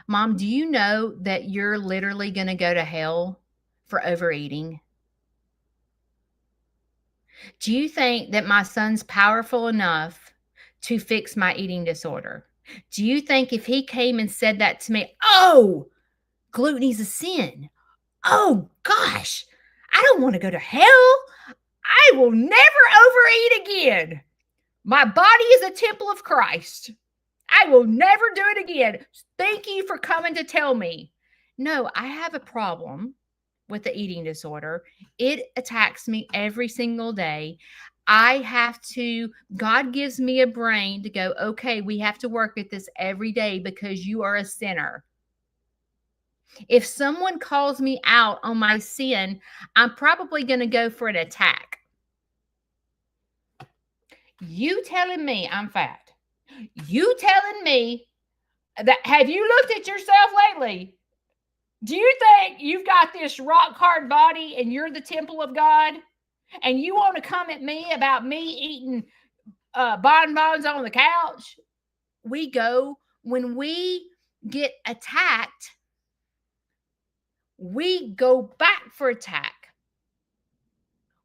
Mom, do you know that you're literally going to go to hell for overeating? Do you think that my son's powerful enough to fix my eating disorder? Do you think if he came and said that to me, oh, gluttony's a sin. Oh, gosh, I don't want to go to hell. I will never overeat again. My body is a temple of Christ. I will never do it again. Thank you for coming to tell me. No, I have a problem with the eating disorder. It attacks me every single day. God gives me a brain to go, okay, we have to work at this every day because you are a sinner. If someone calls me out on my sin, I'm probably going to go for an attack. You telling me I'm fat. You telling me that, have you looked at yourself lately? Do you think you've got this rock hard body and you're the temple of God? And you want to come at me about me eating bonbons on the couch? When we get attacked, we go back for attack.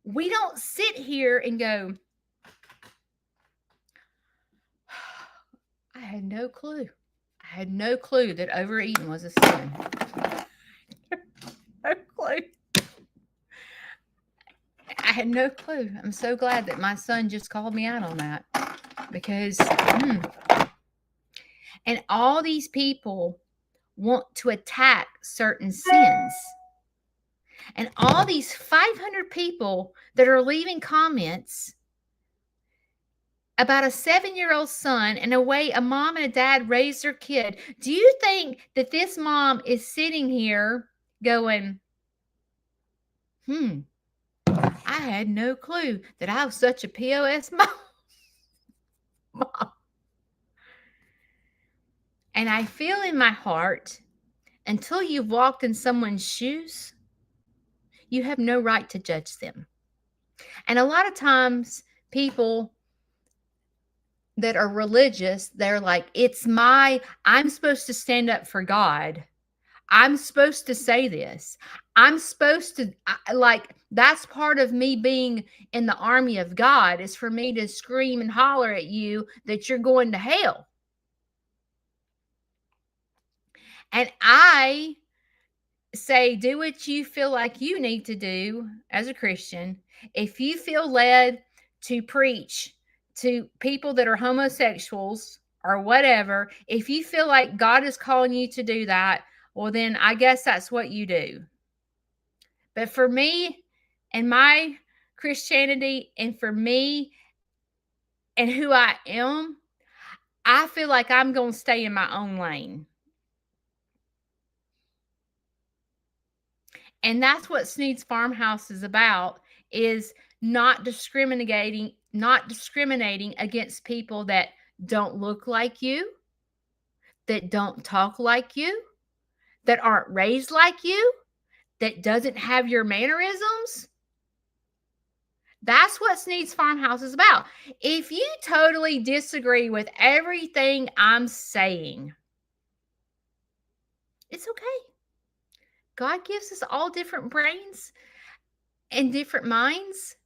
We don't sit here and go, I had no clue. I had no clue that overeating was a sin. No clue. I had no clue. I'm so glad that my son just called me out on that because, and all these people want to attack certain sins. And all these 500 people that are leaving comments about a 7-year-old son and the way a mom and a dad raised their kid. Do you think that this mom is sitting here going, I had no clue that I was such a POS mom. And I feel in my heart, until you've walked in someone's shoes, you have no right to judge them. And a lot of times people that are religious, they're like, I'm supposed to stand up for God. I'm supposed to say this. I'm supposed to, that's part of me being in the army of God, is for me to scream and holler at you that you're going to hell. And I say, do what you feel like you need to do as a Christian. If you feel led to preach to people that are homosexuals or whatever, if you feel like God is calling you to do that, well, then I guess that's what you do. But for me and my Christianity, and for me and who I am, I feel like I'm going to stay in my own lane. And that's what Sneed's Farmhouse is about, is not discriminating against people that don't look like you, that don't talk like you, that aren't raised like you, that doesn't have your mannerisms. That's what Sneed's Farmhouse is about. If you totally disagree with everything I'm saying, it's okay. God gives us all different brains and different minds.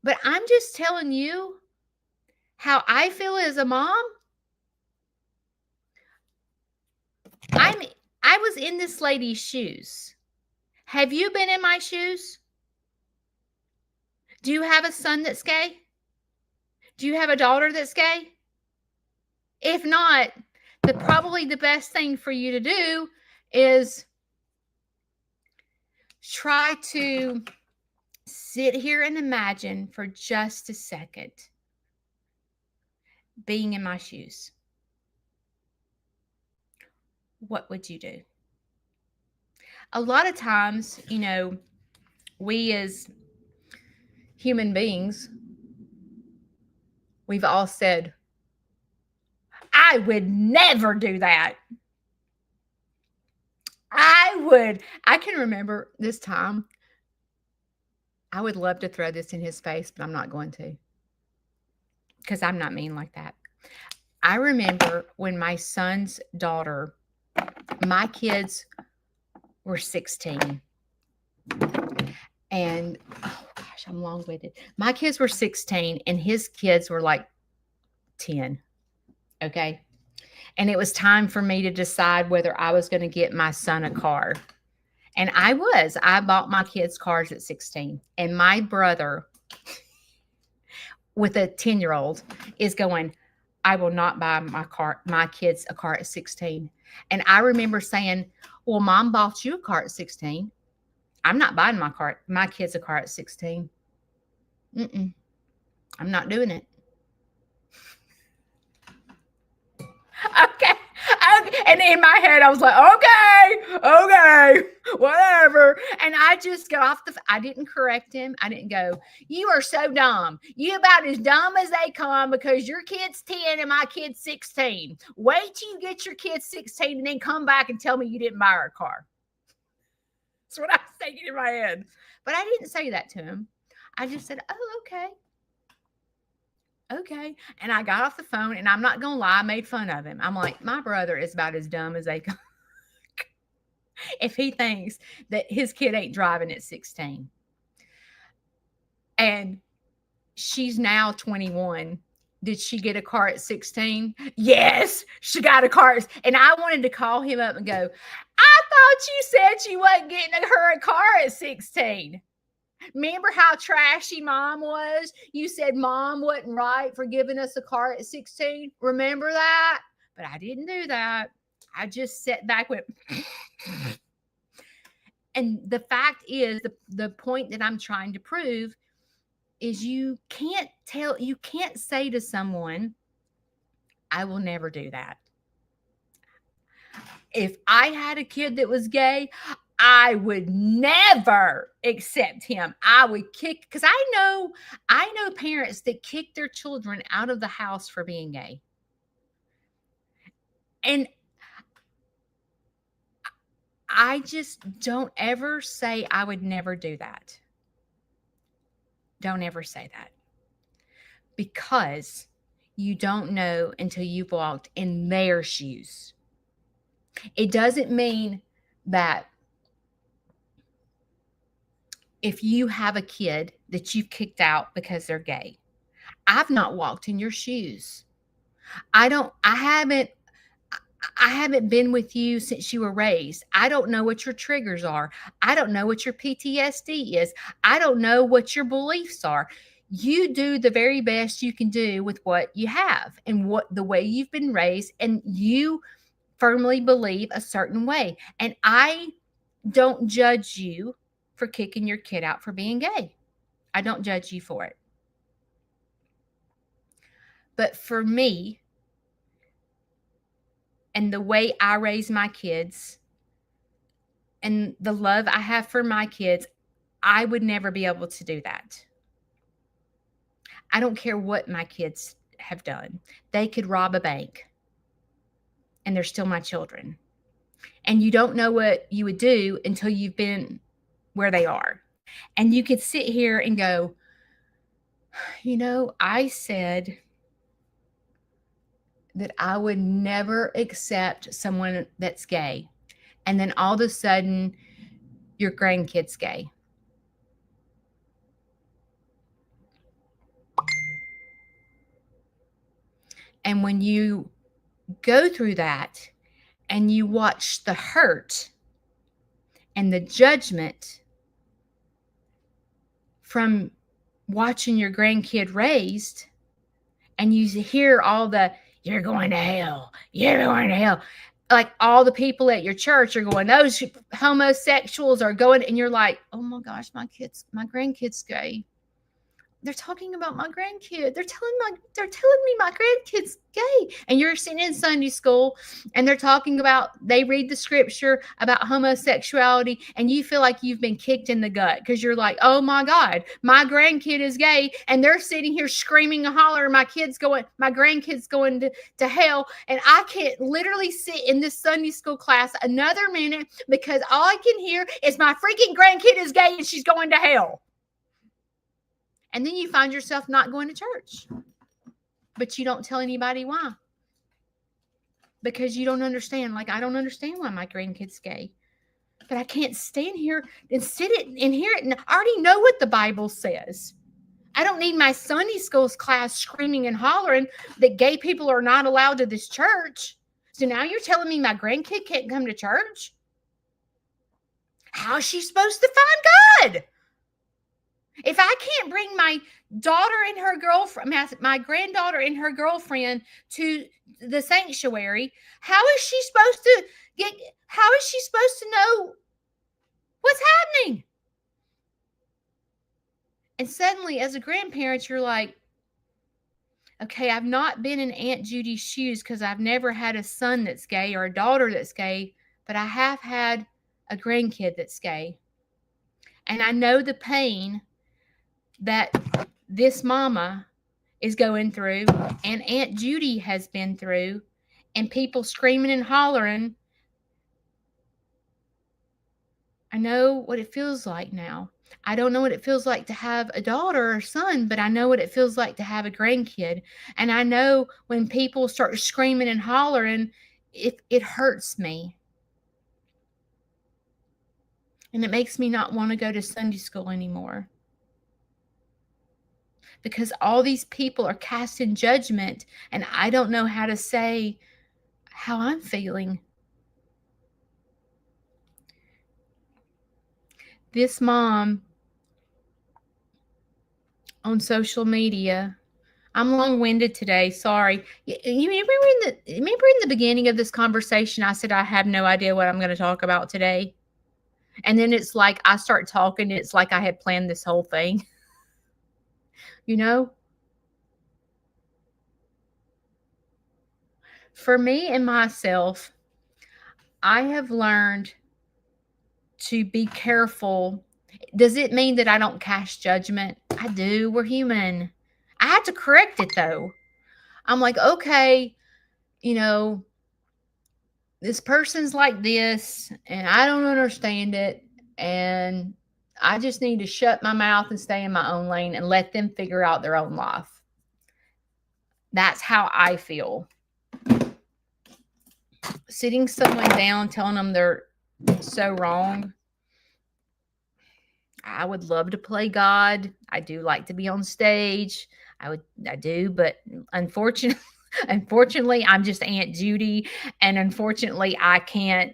But I'm just telling you how I feel as a mom. I'm I was in this lady's shoes. Have you been in my shoes? Do you have a son that's gay? Do you have a daughter that's gay? If not, probably the best thing for you to do is try to sit here and imagine for just a second being in my shoes. What would you do? A lot of times, we as human beings, we've all said, I would never do that. I can remember this time. I would love to throw this in his face, but I'm not going to, because I'm not mean like that. I remember when my son's daughter, my kids were 16. And, oh gosh, I'm long-winded. My kids were 16 and his kids were like 10. Okay. And it was time for me to decide whether I was going to get my son a car. And I bought my kids cars at 16. And my brother, with a 10-year-old, is going, I will not buy my kids a car at 16. And I remember saying, well, Mom bought you a car at 16. I'm not buying my kids a car at 16. I'm not doing it. Okay. And in my head, I was like, okay, whatever. And I just got off I didn't correct him. I didn't go, you are so dumb. You about as dumb as they come because your kid's 10 and my kid's 16. Wait till you get your kid 16 and then come back and tell me you didn't buy her a car. That's what I was thinking in my head. But I didn't say that to him. I just said, oh, okay. Okay. And I got off the phone, and I'm not going to lie, I made fun of him. I'm like, my brother is about as dumb as they come. If he thinks that his kid ain't driving at 16. And she's now 21. Did she get a car at 16? Yes, she got a car. And I wanted to call him up and go, I thought you said she wasn't getting her a car at 16. Remember how trashy Mom was? You said Mom wasn't right for giving us a car at 16. Remember that? But I didn't do that. I just sat back with. And the fact is, the point that I'm trying to prove is you can't say to someone, I will never do that. If I had a kid that was gay, I would never accept him. I would kick, because I know parents that kick their children out of the house for being gay. And I just don't ever say I would never do that. Don't ever say that. Because you don't know until you've walked in their shoes. It doesn't mean that if you have a kid that you've kicked out because they're gay. I've not walked in your shoes. I haven't been with you since you were raised. I don't know what your triggers are. I don't know what your PTSD is. I don't know what your beliefs are. You do the very best you can do with what you have and what the way you've been raised, and you firmly believe a certain way. And I don't judge you for kicking your kid out for being gay. I don't judge you for it. But for me, and the way I raise my kids and the love I have for my kids, I would never be able to do that. I don't care what my kids have done. They could rob a bank and they're still my children. and you don't know what you would do until you've been where they are. And you could sit here and go, I said that I would never accept someone that's gay. And then all of a sudden, your grandkid's gay. And when you go through that and you watch the hurt and the judgment from watching your grandkid raised, and you hear all the, you're going to hell, you're going to hell. Like all the people at your church are going, those homosexuals are going, and you're like, oh my gosh, my grandkid's gay. They're talking about my grandkid. They're telling me my grandkid's gay. And you're sitting in Sunday school and they're talking about, they read the scripture about homosexuality, and you feel like you've been kicked in the gut because you're like, oh my God, my grandkid is gay. And they're sitting here screaming and hollering, my grandkid's going to hell. And I can't literally sit in this Sunday school class another minute because all I can hear is my freaking grandkid is gay and she's going to hell. And then you find yourself not going to church. But you don't tell anybody why. Because you don't understand. Like, I don't understand why my grandkid's gay. But I can't stand here and sit it and hear it. And I already know what the Bible says. I don't need my Sunday schools class screaming and hollering that gay people are not allowed to this church. So now you're telling me my grandkid can't come to church? How is she supposed to find God? If I can't bring my daughter and her girlfriend, my granddaughter and her girlfriend to the sanctuary, how is she supposed to know what's happening? And suddenly, as a grandparent, you're like, okay, I've not been in Aunt Judy's shoes because I've never had a son that's gay or a daughter that's gay, but I have had a grandkid that's gay. And I know the pain that this mama is going through and Aunt Judy has been through, and people screaming and hollering. I know what it feels like now. I don't know what it feels like to have a daughter or son, but I know what it feels like to have a grandkid. And I know when people start screaming and hollering, it hurts me. And it makes me not want to go to Sunday school anymore. Because all these people are casting judgment, and I don't know how to say how I'm feeling. This mom on social media, I'm long-winded today, sorry. You remember in the beginning of this conversation, I said I have no idea what I'm going to talk about today? And then it's like I start talking, it's like I had planned this whole thing. For me and myself, I have learned to be careful. Does it mean that I don't cast judgment? I do. We're human. I had to correct it though. I'm like, okay, this person's like this and I don't understand it. And I just need to shut my mouth and stay in my own lane and let them figure out their own life. That's how I feel. Sitting someone down, telling them they're so wrong. I would love to play God. I do like to be on stage. I do, but unfortunately, I'm just Aunt Judy, and unfortunately, I can't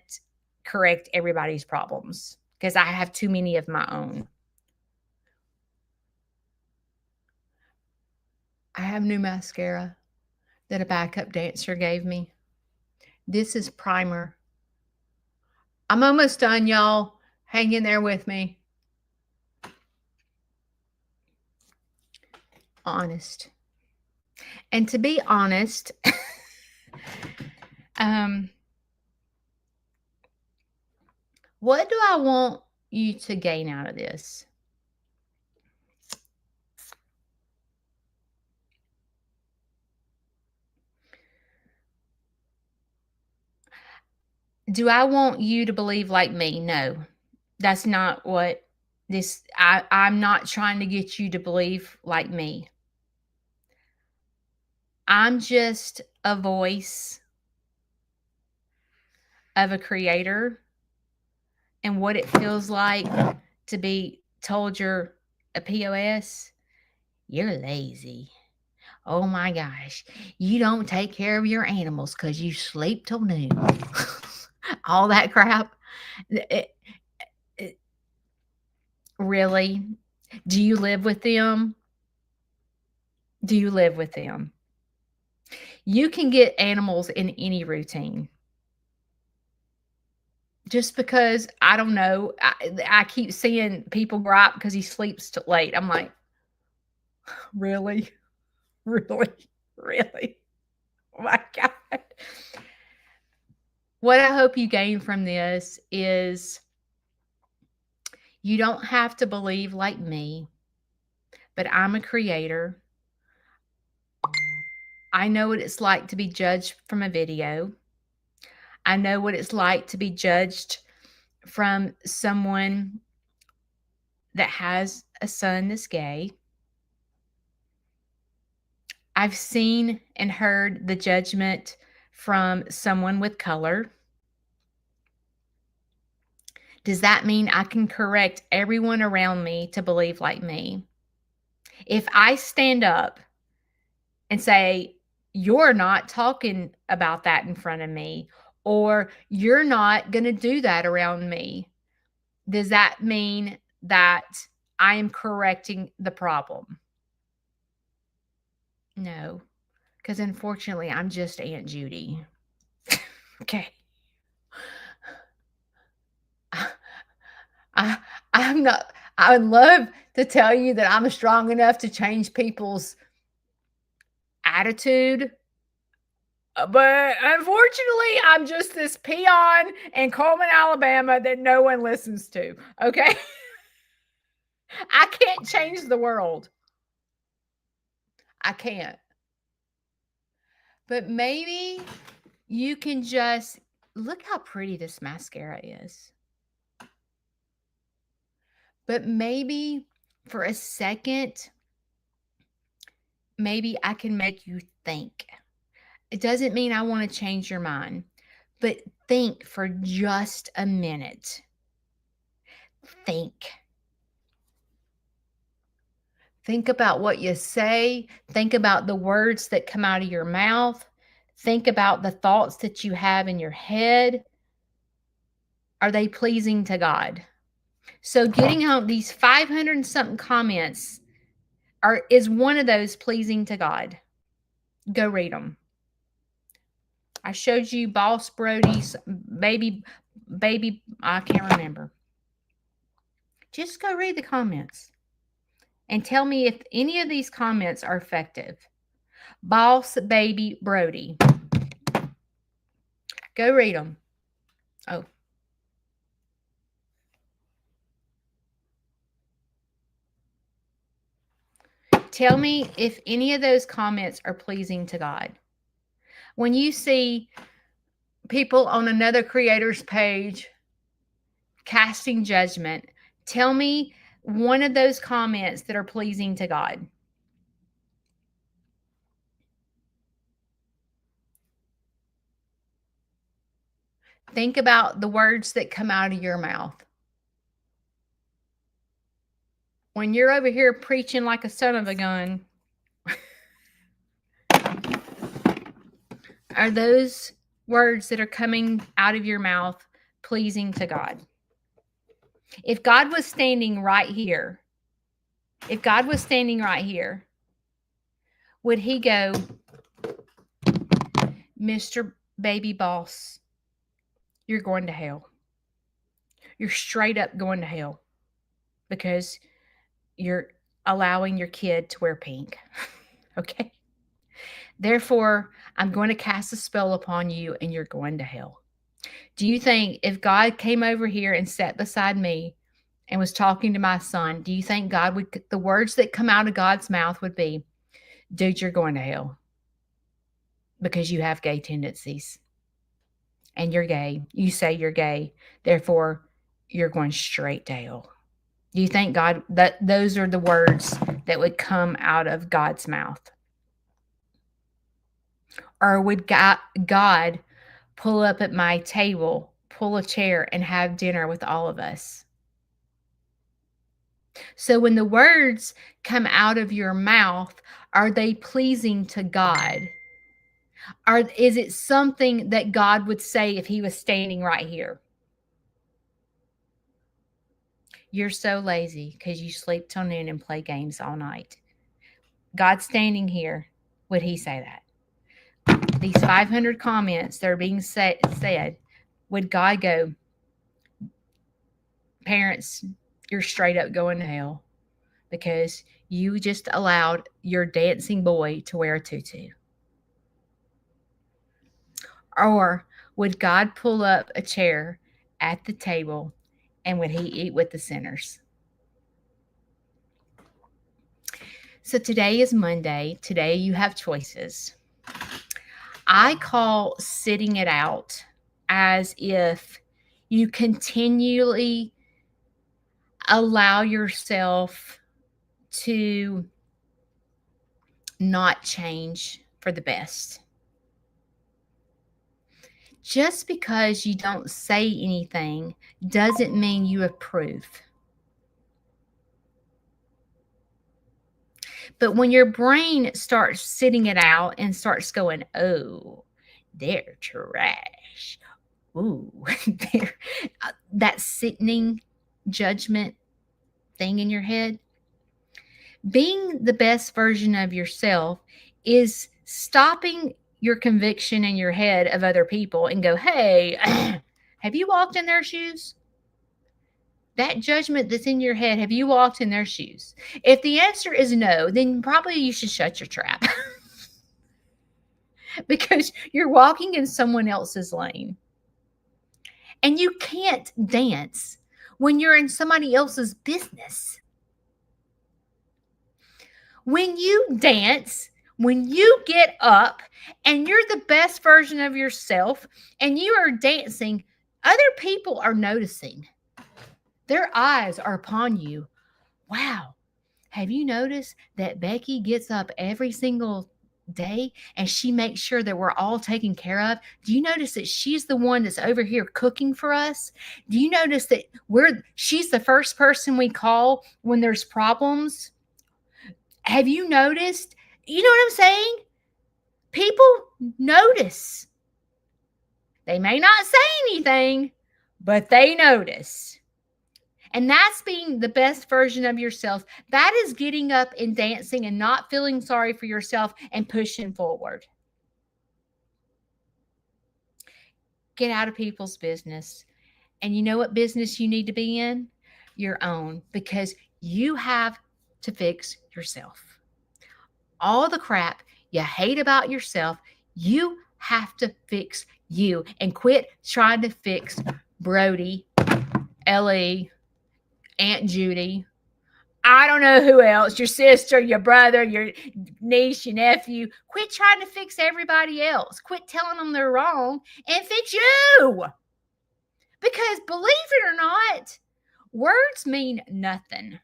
correct everybody's problems because I have too many of my own. I have new mascara that a backup dancer gave me. This is primer. I'm almost done, y'all. Hang in there with me. Honest. And to be honest, what do I want you to gain out of this? Do I want you to believe like me? No. That's not what I'm not trying to get you to believe like me. I'm just a voice of a creator and what it feels like to be told you're a POS. You're lazy. Oh my gosh. You don't take care of your animals because you sleep till noon. All that crap. It- it- really? Do you live with them? Do you live with them? You can get animals in any routine. Just because I don't know, I keep seeing people gripe because he sleeps too late. I'm like, really, really, really. Oh my god! What I hope you gain from this is you don't have to believe like me, but I'm a creator. I know what it's like to be judged from a video. I know what it's like to be judged from someone that has a son that's gay. I've seen and heard the judgment from someone with color. Does that mean I can correct everyone around me to believe like me? If I stand up and say, you're not talking about that in front of me, or you're not going to do that around me, does that mean that I am correcting the problem? No, because unfortunately, I'm just Aunt Judy. Okay. I, I'm not, I would love to tell you that I'm strong enough to change people's attitude. But unfortunately, I'm just this peon in Coleman, Alabama that no one listens to. Okay. I can't change the world. I can't. But maybe you can just look how pretty this mascara is. But maybe for a second, maybe I can make you think. It doesn't mean I want to change your mind, but think for just a minute. Think. Think about what you say. Think about the words that come out of your mouth. Think about the thoughts that you have in your head. Are they pleasing to God? So getting out these 500 and something comments is one of those pleasing to God. Go read them. I showed you Boss Brody's baby, I can't remember. Just go read the comments and tell me if any of these comments are effective. Boss Baby Brody. Go read them. Oh. Tell me if any of those comments are pleasing to God. When you see people on another creator's page casting judgment, tell me one of those comments that are pleasing to God. Think about the words that come out of your mouth. When you're over here preaching like a son of a gun, are those words that are coming out of your mouth pleasing to God? If God was standing right here, would he go, Mr. Baby Boss, you're going to hell. You're straight up going to hell because you're allowing your kid to wear pink. Okay. Therefore, I'm going to cast a spell upon you and you're going to hell. Do you think if God came over here and sat beside me and was talking to my son, do you think the words that come out of God's mouth would be, dude, you're going to hell because you have gay tendencies? and you're gay. You say you're gay. Therefore, you're going straight to hell. Do you think God that those are the words that would come out of God's mouth? Or would God pull up at my table, pull a chair, and have dinner with all of us? So when the words come out of your mouth, are they pleasing to God? Or is it something that God would say if he was standing right here? You're so lazy because you sleep till noon and play games all night. God standing here, would he say that? These 500 comments that are being said, would God go, parents, you're straight up going to hell because you just allowed your dancing boy to wear a tutu? Or would God pull up a chair at the table and would he eat with the sinners? So today is Monday. Today you have choices. I call sitting it out as if you continually allow yourself to not change for the best. Just because you don't say anything doesn't mean you approve. But when your brain starts sitting it out and starts going, oh, they're trash. Ooh, that sickening judgment thing in your head. Being the best version of yourself is stopping your conviction in your head of other people and go, hey, have you walked in their shoes? That judgment that's in your head, have you walked in their shoes? If the answer is no, then probably you should shut your trap because you're walking in someone else's lane. And you can't dance when you're in somebody else's business. When you dance, when you get up and you're the best version of yourself and you are dancing, other people are noticing. Their eyes are upon you. Wow. Have you noticed that Becky gets up every single day and she makes sure that we're all taken care of? Do you notice that she's the one that's over here cooking for us? Do you notice that she's the first person we call when there's problems? Have you noticed? You know what I'm saying? People notice. They may not say anything, but they notice. And that's being the best version of yourself. That is getting up and dancing and not feeling sorry for yourself and pushing forward. Get out of people's business. And you know what business you need to be in? Your own, because you have to fix yourself. All the crap you hate about yourself, you have to fix you and quit trying to fix Brody, Ellie, Aunt Judy. I don't know who else, your sister, your brother, your niece, your nephew. Quit trying to fix everybody else. Quit telling them they're wrong and fix you. Because believe it or not, words mean nothing.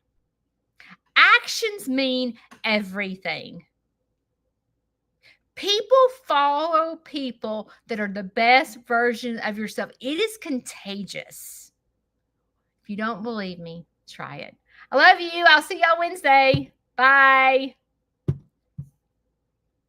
Actions mean everything. People follow people that are the best version of yourself. It is contagious. If you don't believe me, try it. I love you. I'll see y'all Wednesday. Bye.